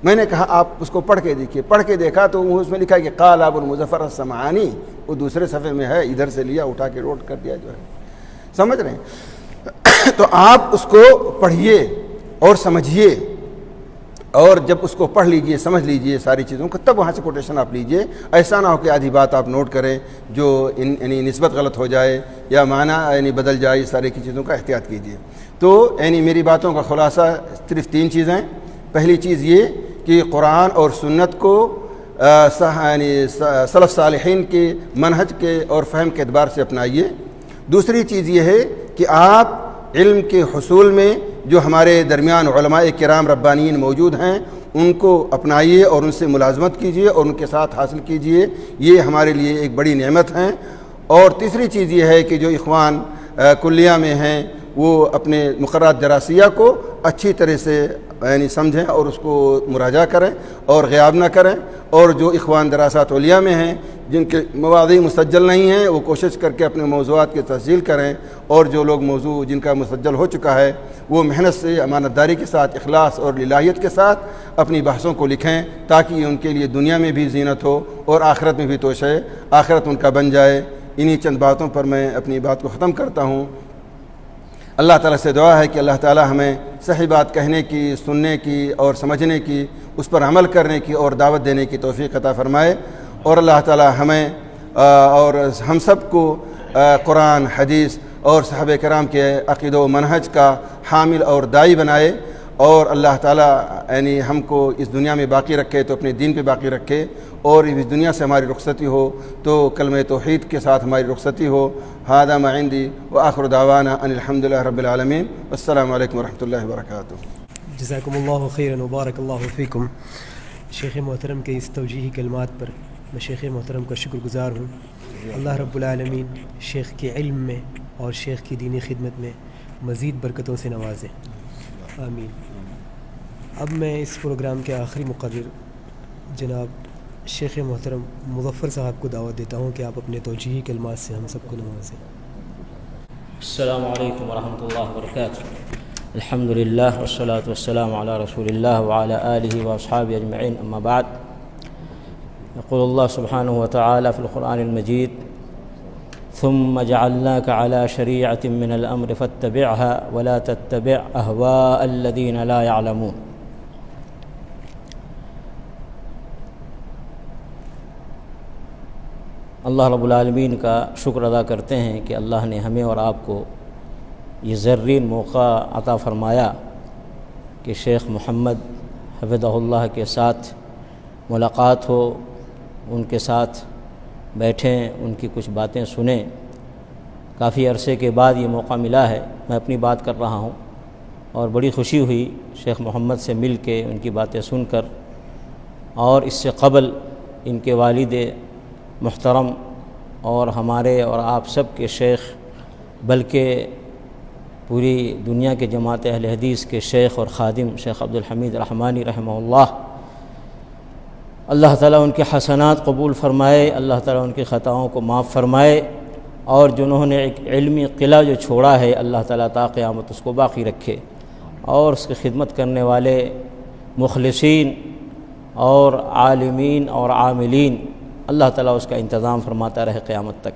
Speaker 4: میں نے کہا آپ اس کو پڑھ کے دیکھیے. پڑھ کے دیکھا تو اس میں لکھا کہ قال ابو المظفر السمعانی, وہ دوسرے صفحے میں ہے, ادھر سے لیا اٹھا کے نوٹ کر دیا جو ہے. سمجھ رہے ہیں؟ تو آپ اس کو پڑھیے اور سمجھیے, اور جب اس کو پڑھ لیجئے سمجھ لیجئے ساری چیزوں کو, تب وہاں سے کوٹیشن آپ لیجئے. ایسا نہ ہو کہ آدھی بات آپ نوٹ کریں جو یعنی نسبت غلط ہو جائے یا معنی یعنی بدل جائے. اس ساری کی چیزوں کا احتیاط کیجئے. تو یعنی میری باتوں کا خلاصہ صرف 3 چیزیں. پہلی چیز یہ کہ قرآن اور سنت کو یعنی سلف صالحین کے منہج کے اور فہم کے اعتبار سے اپنائیے. دوسری چیز یہ ہے کہ آپ علم کے حصول میں جو ہمارے درمیان علماء کرام ربانیین موجود ہیں ان کو اپنائیے اور ان سے ملازمت کیجیے اور ان کے ساتھ حاصل کیجیے. یہ ہمارے لیے ایک بڑی نعمت ہیں. اور تیسری چیز یہ ہے کہ جو اخوان کلیہ میں ہیں وہ اپنے مقررات دراسیہ کو اچھی طرح سے یعنی سمجھیں اور اس کو مراجعہ کریں اور غیاب نہ کریں. اور جو اخوان دراسات علیہ میں ہیں جن کے مواضیع مسجل نہیں ہیں وہ کوشش کر کے اپنے موضوعات کی تسجیل کریں. اور جو لوگ موضوع جن کا مسجل ہو چکا ہے وہ محنت سے امانت داری کے ساتھ اخلاص اور للہیت کے ساتھ اپنی بحثوں کو لکھیں تاکہ یہ ان کے لیے دنیا میں بھی زینت ہو اور آخرت میں بھی توشے آخرت ان کا بن جائے. انہی چند باتوں پر میں اپنی بات کو ختم کرتا ہوں. اللہ تعالیٰ سے دعا ہے کہ اللہ تعالیٰ ہمیں صحیح بات کہنے کی, سننے کی اور سمجھنے کی, اس پر عمل کرنے کی اور دعوت دینے کی توفیق عطا فرمائے. اور اللہ تعالیٰ ہمیں اور ہم سب کو قرآن, حدیث اور صحابہ کرام کے عقیدہ و منہج کا حامل اور داعی بنائے. اور اللہ تعالیٰ یعنی ہم کو اس دنیا میں باقی رکھے تو اپنے دین پہ باقی رکھے, اور اس دنیا سے ہماری رخصتی ہو تو کلمہ توحید کے ساتھ ہماری رخصتی ہو. ھذا ما عندی وآخر دعوانا ان الحمد للہ رب العالمین. السلام علیکم ورحمۃ اللہ وبرکاتہ.
Speaker 1: جزاکم اللہ خیرا وبارک اللہ فیکم. شیخ محترم کے اس توجیہی کلمات پر میں شیخ محترم کا شکر گزار ہوں. اللہ رب العالمین شیخ کے علم میں اور شیخ کی دینی خدمت میں مزید برکتوں سے نوازے, آمین. اب میں اس پروگرام کے آخری مقرر جناب شیخ محترم مظفر صاحب کو دعوت دیتا ہوں کہ آپ اپنے توجیہی کلمات سے ہم سب کو نوازیں.
Speaker 5: السلام علیکم ورحمۃ اللہ وبرکاتہ. الحمد للہ والصلاة والسلام علی رسول اللہ وعلی آلہ واصحابہ اجمعین. اما بعد, يقول الله سبحانه وتعالى في القرآن المجيد ثم جعلناك على شريعة من الأمر فاتبعها ولا تتبع أهواء الذين لا يعلمون. اللہ رب العالمین کا شکر ادا کرتے ہیں کہ اللہ نے ہمیں اور آپ کو یہ زرین موقع عطا فرمایا کہ شیخ محمد حفظہ اللہ کے ساتھ ملاقات ہو, ان کے ساتھ بیٹھیں, ان کی کچھ باتیں سنیں. کافی عرصے کے بعد یہ موقع ملا ہے. میں اپنی بات کر رہا ہوں اور بڑی خوشی ہوئی شیخ محمد سے مل کے, ان کی باتیں سن کر. اور اس سے قبل ان کے والد محترم اور ہمارے اور آپ سب کے شیخ, بلکہ پوری دنیا کے جماعت اہل حدیث کے شیخ اور خادم شیخ عبدالحمید رحمانی رحمہ اللہ, اللہ تعالیٰ ان کے حسنات قبول فرمائے, اللہ تعالیٰ ان کی خطاؤں کو معاف فرمائے. اور جنہوں نے ایک علمی قلعہ جو چھوڑا ہے اللہ تعالیٰ تا قیامت اس کو باقی رکھے, اور اس کی خدمت کرنے والے مخلصین اور عالمین اور عاملین اللہ تعالیٰ اس کا انتظام فرماتا رہے قیامت تک.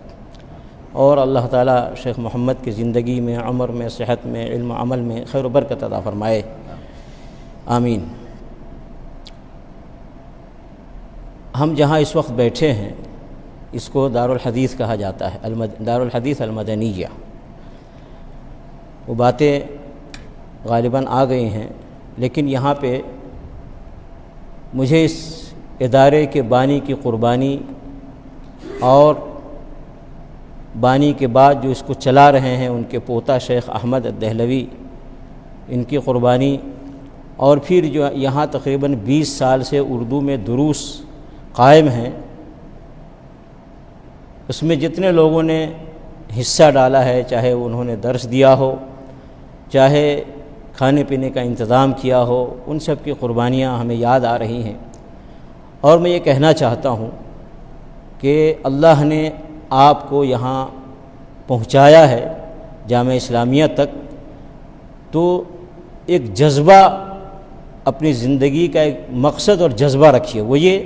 Speaker 5: اور اللہ تعالیٰ شیخ محمد کی زندگی میں, عمر میں, صحت میں, علم و عمل میں خیر و برکت عطا فرمائے, آمین. ہم جہاں اس وقت بیٹھے ہیں اس کو دارالحدیث کہا جاتا ہے، دارالحدیث المدنیہ۔ وہ باتیں غالباً آ گئی ہیں، لیکن یہاں پہ مجھے اس ادارے کے بانی کی قربانی اور بانی کے بعد جو اس کو چلا رہے ہیں ان کے پوتا شیخ احمد الدہلوی، ان کی قربانی، اور پھر جو یہاں تقریباً 20 سال سے اردو میں دروس قائم ہیں، اس میں جتنے لوگوں نے حصہ ڈالا ہے، چاہے انہوں نے درس دیا ہو، چاہے کھانے پینے کا انتظام کیا ہو، ان سب کی قربانیاں ہمیں یاد آ رہی ہیں۔ اور میں یہ کہنا چاہتا ہوں کہ اللہ نے آپ کو یہاں پہنچایا ہے جامعہ اسلامیہ تک، تو ایک جذبہ اپنی زندگی کا ایک مقصد اور جذبہ رکھیے، وہ یہ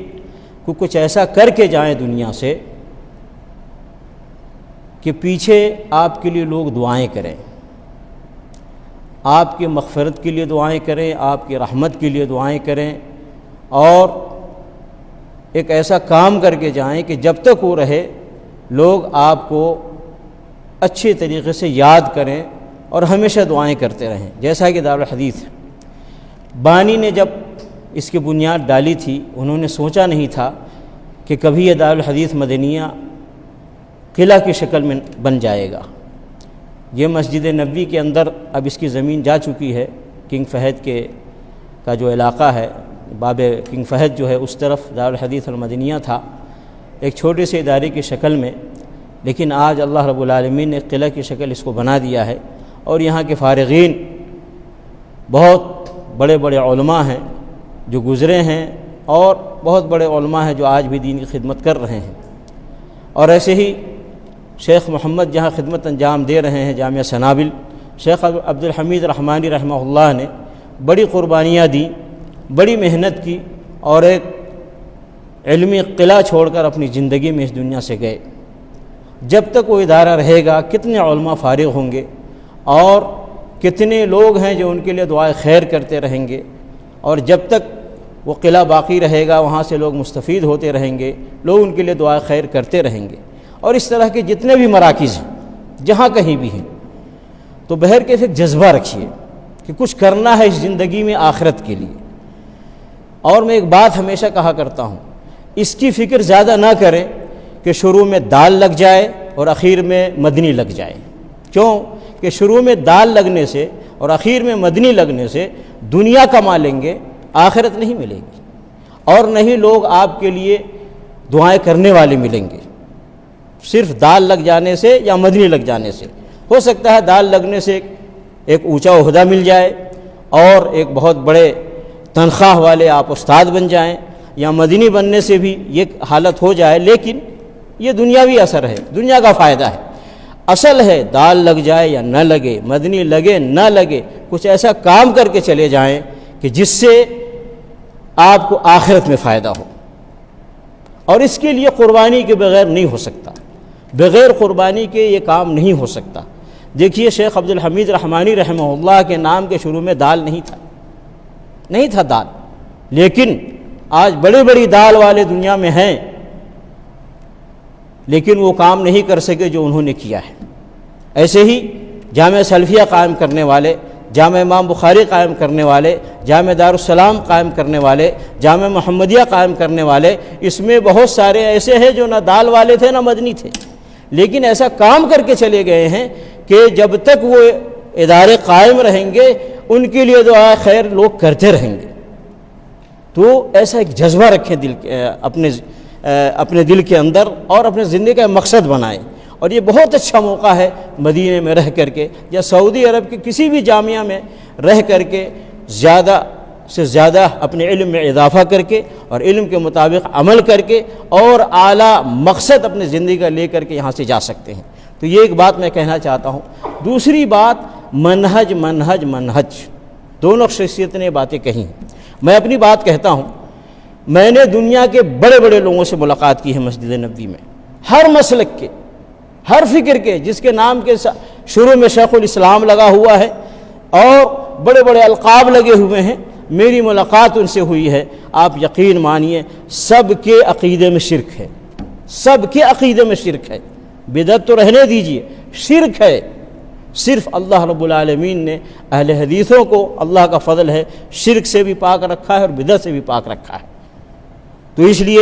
Speaker 5: کہ کچھ ایسا کر کے جائیں دنیا سے کہ پیچھے آپ کے لیے لوگ دعائیں کریں، آپ کی مغفرت کے لیے دعائیں کریں، آپ کی رحمت کے لیے دعائیں کریں، اور ایک ایسا کام کر کے جائیں کہ جب تک وہ رہے لوگ آپ کو اچھے طریقے سے یاد کریں اور ہمیشہ دعائیں کرتے رہیں، جیسا کہ دارالحدیث بانی نے جب اس کی بنیاد ڈالی تھی، انہوں نے سوچا نہیں تھا کہ کبھی یہ دارالحدیث مدنیہ قلعہ کی شکل میں بن جائے گا۔ یہ مسجد نبوی کے اندر اب اس کی زمین جا چکی ہے، کنگ فہد کا جو علاقہ ہے، باب کنگ فہد جو ہے اس طرف دارالحدیث المدنیہ تھا، ایک چھوٹے سے ادارے کی شکل میں، لیکن آج اللہ رب العالمین نے قلعہ کی شکل اس کو بنا دیا ہے، اور یہاں کے فارغین بہت بڑے بڑے علماء ہیں جو گزرے ہیں، اور بہت بڑے علماء ہیں جو آج بھی دین کی خدمت کر رہے ہیں۔ اور ایسے ہی شیخ محمد جہاں خدمت انجام دے رہے ہیں جامعہ سنابل، شیخ عبدالحمید رحمانی رحمہ اللہ نے بڑی قربانیاں دیں، بڑی محنت کی، اور ایک علمی قلعہ چھوڑ کر اپنی زندگی میں اس دنیا سے گئے۔ جب تک وہ ادارہ رہے گا کتنے علماء فارغ ہوں گے، اور کتنے لوگ ہیں جو ان کے لیے دعائے خیر کرتے رہیں گے، اور جب تک وہ قلعہ باقی رہے گا وہاں سے لوگ مستفید ہوتے رہیں گے، لوگ ان کے لیے دعائے خیر کرتے رہیں گے۔ اور اس طرح کے جتنے بھی مراکز ہیں جہاں کہیں بھی ہیں، تو بہرکیف ایک جذبہ رکھیے کہ کچھ کرنا ہے اس زندگی میں آخرت کے لیے۔ اور میں ایک بات ہمیشہ کہا کرتا ہوں، اس کی فکر زیادہ نہ کریں کہ شروع میں دال لگ جائے اور اخیر میں مدنی لگ جائے۔ کیوں کہ شروع میں دال لگنے سے اور اخیر میں مدنی لگنے سے دنیا کما لیں گے، آخرت نہیں ملے گی، اور نہیں لوگ آپ کے لیے دعائیں کرنے والے ملیں گے۔ صرف دال لگ جانے سے یا مدنی لگ جانے سے ہو سکتا ہے دال لگنے سے ایک اونچا عہدہ مل جائے اور ایک بہت بڑے تنخواہ والے آپ استاد بن جائیں، یا مدنی بننے سے بھی یہ حالت ہو جائے، لیکن یہ دنیاوی اثر ہے، دنیا کا فائدہ ہے۔ اصل ہے دال لگ جائے یا نہ لگے، مدنی لگے نہ لگے، کچھ ایسا کام کر کے چلے جائیں کہ جس سے آپ کو آخرت میں فائدہ ہو، اور اس کے لیے قربانی کے بغیر نہیں ہو سکتا، بغیر قربانی کے یہ کام نہیں ہو سکتا۔ دیکھیے شیخ عبدالحمید رحمانی رحمہ اللہ کے نام کے شروع میں دال نہیں تھا دال، لیکن آج بڑی بڑی دال والے دنیا میں ہیں، لیکن وہ کام نہیں کر سکے جو انہوں نے کیا ہے۔ ایسے ہی جامعہ سلفیہ قائم کرنے والے، جامعہ امام بخاری قائم کرنے والے، جامعہ دارالسلام قائم کرنے والے، جامعہ محمدیہ قائم کرنے والے، اس میں بہت سارے ایسے ہیں جو نہ دال والے تھے نہ مدنی تھے، لیکن ایسا کام کر کے چلے گئے ہیں کہ جب تک وہ ادارے قائم رہیں گے ان کے لیے دعا خیر لوگ کرتے رہیں گے۔ تو ایسا ایک جذبہ رکھیں اپنے دل کے اندر، اور اپنے زندگی کا مقصد بنائیں۔ اور یہ بہت اچھا موقع ہے مدینے میں رہ کر کے یا سعودی عرب کے کسی بھی جامعہ میں رہ کر کے زیادہ سے زیادہ اپنے علم میں اضافہ کر کے اور علم کے مطابق عمل کر کے اور اعلیٰ مقصد اپنی زندگی کا لے کر کے یہاں سے جا سکتے ہیں۔ تو یہ ایک بات میں کہنا چاہتا ہوں۔ دوسری بات منہج دونوں شخصیت نے باتیں کہی ہیں۔ میں اپنی بات کہتا ہوں، میں نے دنیا کے بڑے بڑے لوگوں سے ملاقات کی ہے مسجد نبوی میں، ہر مسلک کے، ہر فکر کے، جس کے نام کے شروع میں شیخ الاسلام لگا ہوا ہے اور بڑے بڑے القاب لگے ہوئے ہیں، میری ملاقات ان سے ہوئی ہے۔ آپ یقین مانیے سب کے عقیدے میں شرک ہے، سب کے عقیدے میں شرک ہے. بدعت تو رہنے دیجئے، شرک ہے. صرف اللہ رب العالمین نے اہل حدیثوں کو، اللہ کا فضل ہے، شرک سے بھی پاک رکھا ہے اور بدعت سے بھی پاک رکھا ہے. تو اس لیے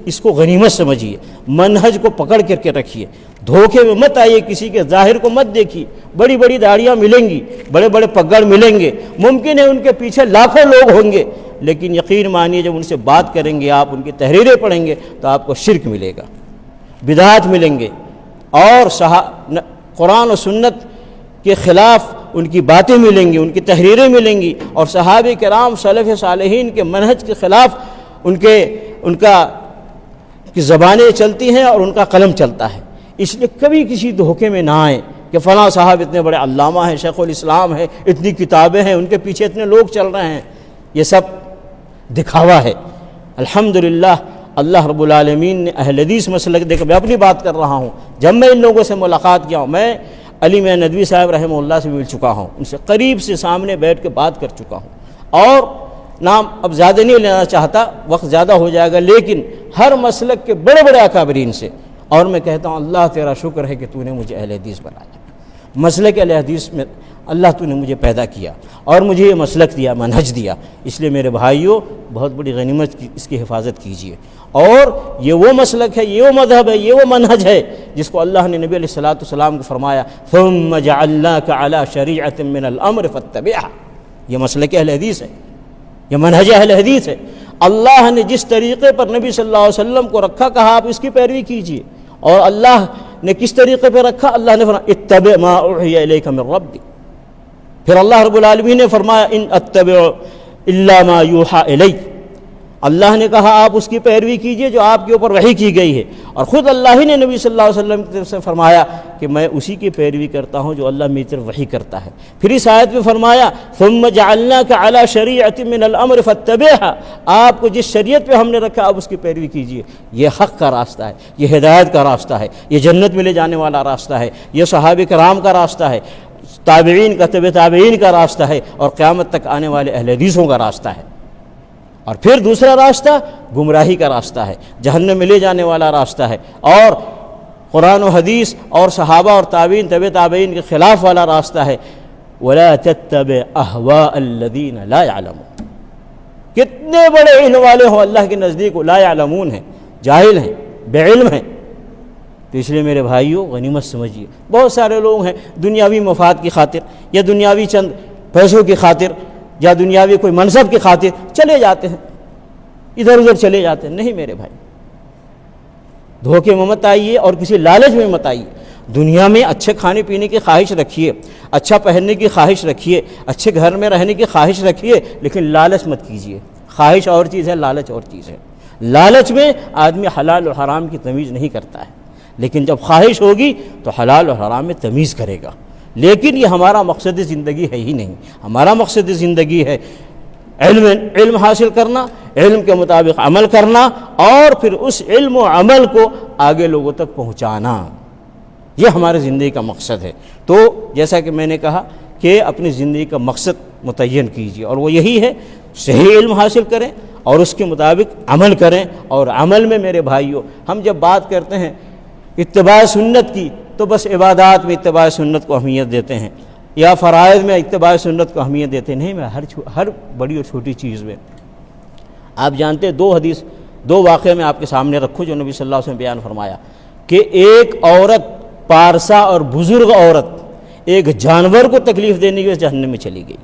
Speaker 5: اس کو غنیمت سمجھیے، منہج کو پکڑ کر کے رکھیے، دھوکے میں مت آئیے، کسی کے ظاہر کو مت دیکھیے. بڑی بڑی داڑیاں ملیں گی، بڑے بڑے پگڑ ملیں گے، ممکن ہے ان کے پیچھے لاکھوں لوگ ہوں گے، لیکن یقین مانیے جب ان سے بات کریں گے آپ، ان کی تحریریں پڑھیں گے تو آپ کو شرک ملے گا، بدعات ملیں گے، اور قرآن و سنت کے خلاف ان کی باتیں ملیں گی، ان کی تحریریں ملیں گی، اور صحابہ کرام سلف صالحین کے منہج کے خلاف ان کی زبانیں چلتی ہیں اور ان کا قلم چلتا ہے. اس لیے کبھی کسی دھوکے میں نہ آئیں کہ فلاں صاحب اتنے بڑے علامہ ہیں، شیخ الاسلام ہیں، اتنی کتابیں ہیں، ان کے پیچھے اتنے لوگ چل رہے ہیں. یہ سب دکھاوا ہے. الحمدللہ اللہ رب العالمین نے اہل حدیث مسلک، دیکھو میں اپنی بات کر رہا ہوں، جب میں ان لوگوں سے ملاقات کیا ہوں، میں علی میں ندوی صاحب رحمہ اللہ سے مل چکا ہوں، ان سے قریب سے سامنے بیٹھ کے بات کر چکا ہوں، اور نام اب زیادہ نہیں لینا چاہتا، وقت زیادہ ہو جائے گا، لیکن ہر مسلک کے بڑے بڑے اکابرین سے، اور میں کہتا ہوں اللہ تیرا شکر ہے کہ تو نے مجھے اہل حدیث بنایا، مسلک اہل حدیث میں اللہ تو نے مجھے پیدا کیا اور مجھے یہ مسلک دیا، منہج دیا. اس لیے میرے بھائیوں بہت بڑی غنیمت کی اس کی حفاظت کیجیے. اور یہ وہ مسلک ہے، یہ وہ مذہب ہے، یہ وہ منہج ہے جس کو اللہ نے نبی علیہ الصلوۃ والسلام کو فرمایا ثم جعلناک علی شریعۃ من الامر فاتبعها. یہ مسلک اہل حدیث ہے، یہ منہج اہل حدیث ہے. اللہ نے جس طریقے پر نبی صلی اللہ علیہ وسلم کو رکھا، کہا آپ اس کی پیروی کیجیے. اور اللہ نے کس طریقے پہ رکھا؟ اللہ نے فرمایا اتبع ما اوحی الیک من ربک. پھر اللہ رب العالمین نے فرمایا ان اتبع الا ما یوحى الی. اللہ نے کہا آپ اس کی پیروی کیجئے جو آپ کے اوپر وحی کی گئی ہے، اور خود اللہ ہی نے نبی صلی اللہ علیہ وسلم کی طرف سے فرمایا کہ میں اسی کی پیروی کرتا ہوں جو اللہ میری طرف وحی کرتا ہے. پھر اس آیت میں فرمایا ثم جعلناک علی شریعۃ من الامر فاتبعها. آپ کو جس شریعت پہ ہم نے رکھا آپ اس کی پیروی کیجئے. یہ حق کا راستہ ہے، یہ ہدایت کا راستہ ہے، یہ جنت میں لے جانے والا راستہ ہے، یہ صحابہ کرام کا راستہ ہے، تابعین کا، تبع تابعین کا راستہ ہے، اور قیامت تک آنے والے اہل حدیثوں کا راستہ ہے. اور پھر دوسرا راستہ گمراہی کا راستہ ہے، جہنم میں لے جانے والا راستہ ہے، اور قرآن و حدیث اور صحابہ اور تابعین، تبع تابعین کے خلاف والا راستہ ہے. وَلَا تَتَّبِعْ أَهْوَاءَ الَّذِينَ لَا يَعْلَمُونَ. کتنے بڑے علم والے ہوں اللہ کے نزدیک وہ لا يعلمون ہیں، جاہل ہیں، بے علم ہیں. تو اس لیے میرے بھائیوں غنیمت سمجھیے. بہت سارے لوگ ہیں دنیاوی مفاد کی خاطر یا دنیاوی چند پیسوں کی خاطر یا دنیاوی کوئی منصب کی خاطر چلے جاتے ہیں، ادھر ادھر چلے جاتے ہیں. نہیں میرے بھائی، دھوکے میں مت آئیے اور کسی لالچ میں مت آئیے. دنیا میں اچھے کھانے پینے کی خواہش رکھیے، اچھا پہننے کی خواہش رکھیے، اچھے گھر میں رہنے کی خواہش رکھیے، لیکن لالچ مت کیجیے. خواہش اور چیز ہے، لالچ اور چیز ہے. لالچ میں آدمی حلال اور حرام کی تمیز نہیں کرتا ہے، لیکن جب خواہش ہوگی تو حلال اور حرام میں تمیز کرے گا. لیکن یہ ہمارا مقصد زندگی ہے ہی نہیں. ہمارا مقصد زندگی ہے علم حاصل کرنا، علم کے مطابق عمل کرنا، اور پھر اس علم و عمل کو آگے لوگوں تک پہنچانا. یہ ہمارے زندگی کا مقصد ہے. تو جیسا کہ میں نے کہا کہ اپنی زندگی کا مقصد متعین کیجیے، اور وہ یہی ہے صحیح علم حاصل کریں اور اس کے مطابق عمل کریں. اور عمل میں میرے بھائیوں ہم جب بات کرتے ہیں اتباع سنت کی تو بس عبادات میں اتباع سنت کو اہمیت دیتے ہیں یا فرائض میں اتباع سنت کو اہمیت دیتے ہیں. نہیں، میں ہر بڑی اور چھوٹی چیز میں. آپ جانتے ہیں دو واقعے میں آپ کے سامنے رکھوں جو نبی صلی اللہ علیہ وسلم بیان فرمایا کہ ایک عورت، پارسا اور بزرگ عورت، ایک جانور کو تکلیف دینے کی وجہ سے جہنم میں چلی گئی.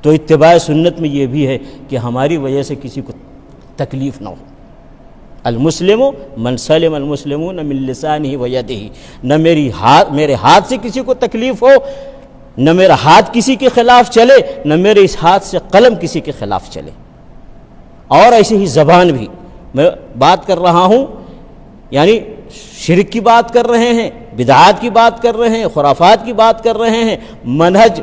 Speaker 5: تو اتباع سنت میں یہ بھی ہے کہ ہماری وجہ سے کسی کو تکلیف نہ ہو. المسلم من سلم المسلمون من لسانہ و یدہ. نہ میرے ہاتھ سے کسی کو تکلیف ہو، نہ میرا ہاتھ کسی کے خلاف چلے، نہ میرے اس ہاتھ سے قلم کسی کے خلاف چلے. اور ایسے ہی زبان بھی. میں بات کر رہا ہوں، یعنی شرک کی بات کر رہے ہیں، بدعات کی بات کر رہے ہیں، خرافات کی بات کر رہے ہیں، منہج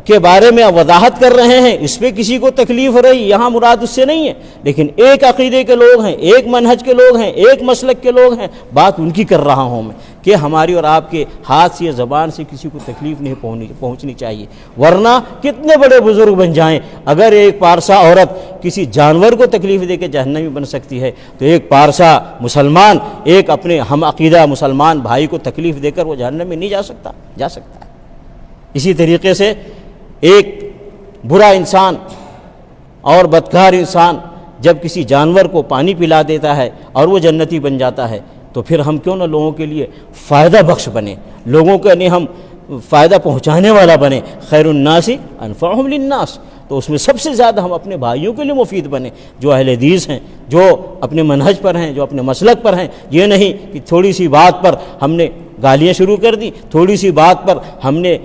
Speaker 5: کے بارے میں وضاحت کر رہے ہیں. اس پہ کسی کو تکلیف رہی، یہاں مراد اس سے نہیں ہے، لیکن ایک عقیدے کے لوگ ہیں، ایک منہج کے لوگ ہیں، ایک مسلک کے لوگ ہیں. بات ان کی کر رہا ہوں میں کہ ہماری اور آپ کے ہاتھ سے یا زبان سے کسی کو تکلیف نہیں پہنچنی چاہیے، ورنہ کتنے بڑے بزرگ بن جائیں، اگر ایک پارسا عورت کسی جانور کو تکلیف دے کے جہنمی بن سکتی ہے تو ایک پارسا مسلمان ایک اپنے ہم عقیدہ مسلمان بھائی کو تکلیف دے کر وہ جہنم میں نہیں جا سکتا ہے۔ اسی طریقے سے ایک برا انسان اور بدکار انسان جب کسی جانور کو پانی پلا دیتا ہے اور وہ جنتی بن جاتا ہے تو پھر ہم کیوں نہ لوگوں کے لیے فائدہ بخش بنے، لوگوں کے لیے ہم فائدہ پہنچانے والا بنے، خیر الناس انفعہم للناس، تو اس میں سب سے زیادہ ہم اپنے بھائیوں کے لیے مفید بنے جو اہل حدیث ہیں، جو اپنے منہج پر ہیں، جو اپنے مسلک پر ہیں۔ یہ نہیں کہ تھوڑی سی بات پر ہم نے گالیاں شروع کر دی، تھوڑی سی بات پر ہم نے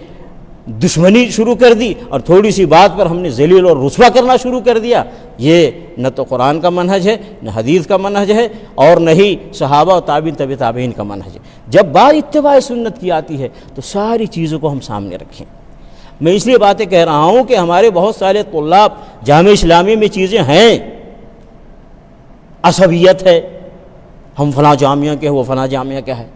Speaker 5: دشمنی شروع کر دی اور تھوڑی سی بات پر ہم نے ذلیل اور رسوا کرنا شروع کر دیا۔ یہ نہ تو قرآن کا منہج ہے، نہ حدیث کا منہج ہے، اور نہ ہی صحابہ و تابعین تبع تابعین کا منہج ہے۔ جب بات اتباع سنت کی آتی ہے تو ساری چیزوں کو ہم سامنے رکھیں۔ میں اس لیے باتیں کہہ رہا ہوں کہ ہمارے بہت سارے طلاب جامعہ اسلامیہ میں چیزیں ہیں، عصبیت ہے، ہم فلاں جامعہ کے ہیں، وہ فلاں جامعہ کا ہے،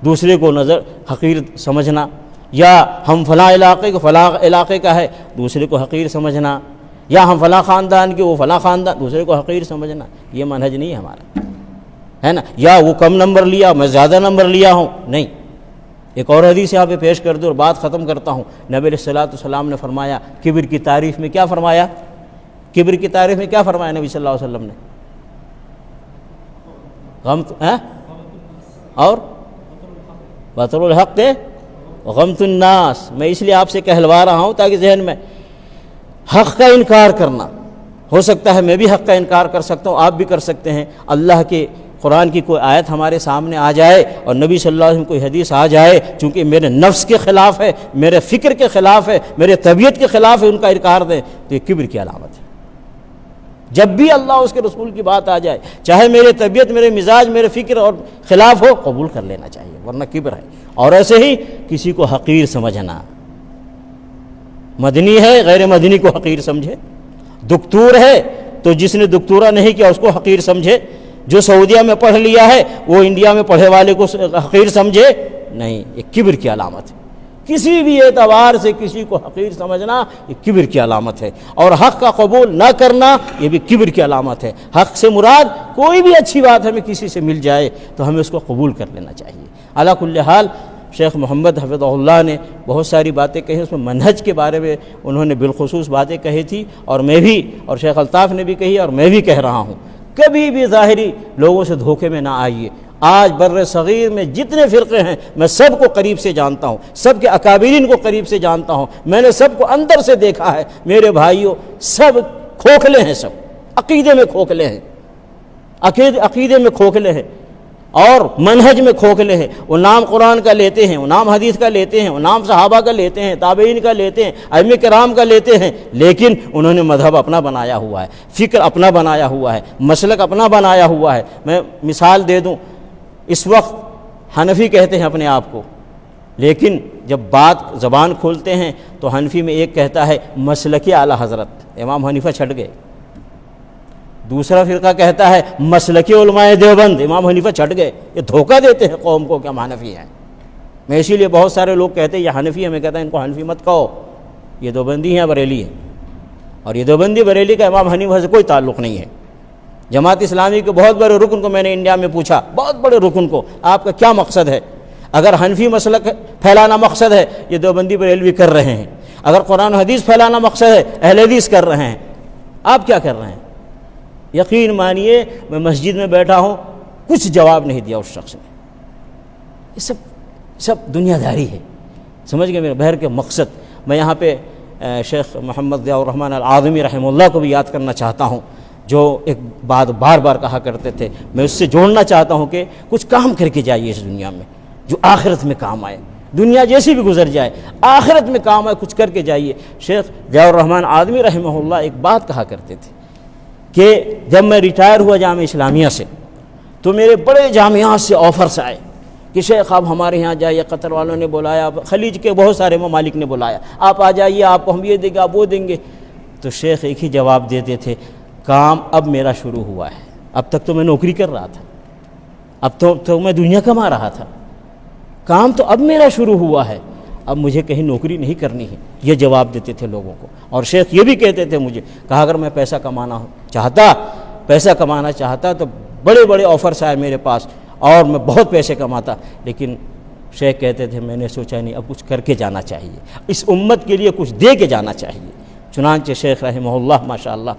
Speaker 5: دوسرے کو نظر حقیر سمجھنا، یا ہم فلاں علاقے کو فلاں علاقے کا ہے دوسرے کو حقیر سمجھنا، یا ہم فلاں خاندان کے وہ فلاں خاندان دوسرے کو حقیر سمجھنا، یہ منہج نہیں ہے ہمارا، ہے نا؟ یا وہ کم نمبر لیا میں زیادہ نمبر لیا ہوں، نہیں۔ ایک اور حدیث یہاں پہ پیش کر دوں اور بات ختم کرتا ہوں۔ نبی علیہ الصلوۃ والسلام نے فرمایا، کبر کی تعریف میں کیا فرمایا؟ کبر کی تعریف میں کیا فرمایا نبی صلی اللہ علیہ وسلم نے؟ اور بطر الحق غمت الناس۔ میں اس لیے آپ سے کہلوا رہا ہوں تاکہ ذہن میں حق کا انکار کرنا، ہو سکتا ہے میں بھی حق کا انکار کر سکتا ہوں، آپ بھی کر سکتے ہیں۔ اللہ کے قرآن کی کوئی آیت ہمارے سامنے آ جائے اور نبی صلی اللہ علیہ وسلم کوئی حدیث آ جائے، چونکہ میرے نفس کے خلاف ہے، میرے فکر کے خلاف ہے، میرے طبیعت کے خلاف ہے، ان کا انکار دیں تو یہ کبر کی علامت ہے۔ جب بھی اللہ اس کے رسول کی بات آ جائے، چاہے میرے طبیعت، میرے مزاج، میرے فکر اور خلاف ہو، قبول کر لینا چاہیے، ورنہ کبر ہے۔ اور ایسے ہی کسی کو حقیر سمجھنا، مدنی ہے غیر مدنی کو حقیر سمجھے، دکتور ہے تو جس نے دکتورا نہیں کیا اس کو حقیر سمجھے، جو سعودیہ میں پڑھ لیا ہے وہ انڈیا میں پڑھے والے کو حقیر سمجھے، نہیں، یہ کبر کی علامت ہے۔ کسی بھی اعتبار سے کسی کو حقیر سمجھنا یہ کبر کی علامت ہے، اور حق کا قبول نہ کرنا یہ بھی کبر کی علامت ہے۔ حق سے مراد کوئی بھی اچھی بات ہمیں کسی سے مل جائے تو ہمیں اس کو قبول کر لینا چاہیے۔ علی کل حال شیخ محمد حفظہ اللہ نے بہت ساری باتیں کہی، اس میں منہج کے بارے میں انہوں نے بالخصوص باتیں کہی تھی، اور میں بھی اور شیخ الطاف نے بھی کہی، اور میں بھی کہہ رہا ہوں، کبھی بھی ظاہری لوگوں سے دھوکے میں نہ آئیے۔ آج بر صغیر میں جتنے فرقے ہیں میں سب کو قریب سے جانتا ہوں، سب کے اکابرین کو قریب سے جانتا ہوں، میں نے سب کو اندر سے دیکھا ہے۔ میرے بھائیوں سب کھوکھلے ہیں، سب عقیدے میں کھوکھلے ہیں، عقیدے میں کھوکھلے ہیں اور منہج میں کھوکھلے ہیں۔ وہ نام قرآن کا لیتے ہیں، وہ نام حدیث کا لیتے ہیں، وہ نام صحابہ کا لیتے ہیں، تابعین کا لیتے ہیں، ائمہ کرام کا لیتے ہیں، لیکن انہوں نے مذہب اپنا بنایا ہوا ہے، فکر اپنا بنایا ہوا ہے، مسلک اپنا بنایا ہوا ہے۔ میں مثال دے دوں، اس وقت حنفی کہتے ہیں اپنے آپ کو، لیکن جب بات زبان کھولتے ہیں تو حنفی میں ایک کہتا ہے مسلک اعلی حضرت امام حنیفہ چھٹ گئے، دوسرا فرقہ کہتا ہے مسلک علماء دیوبند امام حنیفہ چھٹ گئے۔ یہ دھوکہ دیتے ہیں قوم کو کہ ہم حنفی ہیں۔ میں اسی لیے بہت سارے لوگ کہتے ہیں یہ حنفی ہے، میں کہتا ہوں ان کو حنفی مت کہو، یہ دیوبندی ہیں، بریلی ہیں، اور یہ دیوبندی بریلی کا امام حنیفہ سے کوئی تعلق نہیں ہے۔ جماعت اسلامی کے بہت بڑے رکن کو میں نے انڈیا میں پوچھا، بہت بڑے رکن کو، آپ کا کیا مقصد ہے؟ اگر حنفی مسلک پھیلانا مقصد ہے یہ دیوبندی بریلوی کر رہے ہیں، اگر قرآن و حدیث پھیلانا مقصد ہے اہل حدیث کر رہے ہیں، آپ کیا کر رہے ہیں؟ یقین مانیے میں مسجد میں بیٹھا ہوں، کچھ جواب نہیں دیا اس شخص نے۔ یہ سب دنیا داری ہے، سمجھ گئے میرے بہر کے مقصد۔ میں یہاں پہ شیخ محمد ضیاء الرحمن العاظمی رحمہ اللہ کو بھی یاد کرنا چاہتا ہوں، جو ایک بات بار بار کہا کرتے تھے، میں اس سے جوڑنا چاہتا ہوں کہ کچھ کام کر کے جائیے اس دنیا میں جو آخرت میں کام آئے، دنیا جیسی بھی گزر جائے آخرت میں کام آئے، کچھ کر کے جائیے۔ شیخ ضیاء الرحمن عاظمی رحمہ اللہ ایک بات کہا کرتے تھے کہ جب میں ریٹائر ہوا جامعہ اسلامیہ سے تو میرے بڑے جامعات سے آفرز آئے کہ شیخ آپ ہمارے یہاں جائیے، قطر والوں نے بلایا، خلیج کے بہت سارے ممالک نے بلایا، آپ آ جائیے، آپ کو ہم یہ دیں گے، آپ وہ دیں گے۔ تو شیخ ایک ہی جواب دیتے تھے، کام اب میرا شروع ہوا ہے، اب تک تو میں نوکری کر رہا تھا، اب تو میں دنیا کما رہا تھا، کام تو اب میرا شروع ہوا ہے، اب مجھے کہیں نوکری نہیں کرنی ہے، یہ جواب دیتے تھے لوگوں کو۔ اور شیخ یہ بھی کہتے تھے مجھے، کہا اگر میں پیسہ کمانا چاہتا تو بڑے بڑے آفرز آئے میرے پاس اور میں بہت پیسے کماتا، لیکن شیخ کہتے تھے میں نے سوچا نہیں، اب کچھ کر کے جانا چاہیے، اس امت کے لیے کچھ دے کے جانا چاہیے۔ چنانچہ شیخ رحمہ اللہ ماشاءاللہ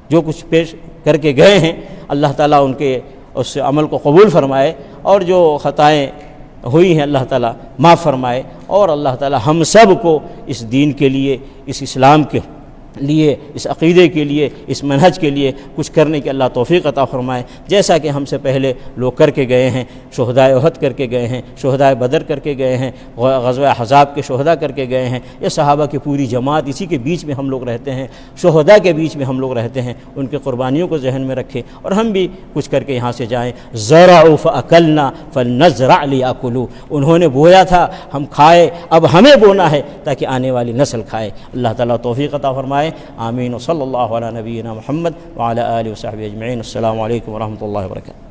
Speaker 5: جو کچھ پیش کر کے گئے ہیں، اللہ تعالیٰ ان کے اس عمل کو قبول فرمائے، اور جو خطائیں ہوئی ہیں اللہ تعالیٰ معاف فرمائے، اور اللہ تعالیٰ ہم سب کو اس دین کے لیے، اس اسلام کے لیے، اس عقیدے کے لیے، اس منہج کے لیے کچھ کرنے کی اللہ توفیق عطا فرمائے، جیسا کہ ہم سے پہلے لوگ کر کے گئے ہیں، شہدائے احد کر کے گئے ہیں، شہدائے بدر کر کے گئے ہیں، غزوہ احزاب کے شہداء کر کے گئے ہیں، یہ صحابہ کی پوری جماعت، اسی کے بیچ میں ہم لوگ رہتے ہیں، شہداء کے بیچ میں ہم لوگ رہتے ہیں، ان کے قربانیوں کو ذہن میں رکھیں اور ہم بھی کچھ کر کے یہاں سے جائیں۔ زرعوا فاکلنا فلنزرع لیاکلوا، انہوں نے بویا تھا ہم کھائے، اب ہمیں بونا ہے تاکہ آنے والی نسل کھائے۔ اللہ تعالیٰ توفیق عطا فرمائے، آمین۔ صلی اللہ علی نبینا محمد وعلی آلہ وصحبہ اجمعین۔ السلام علیکم ورحمۃ اللہ وبرکاتہ۔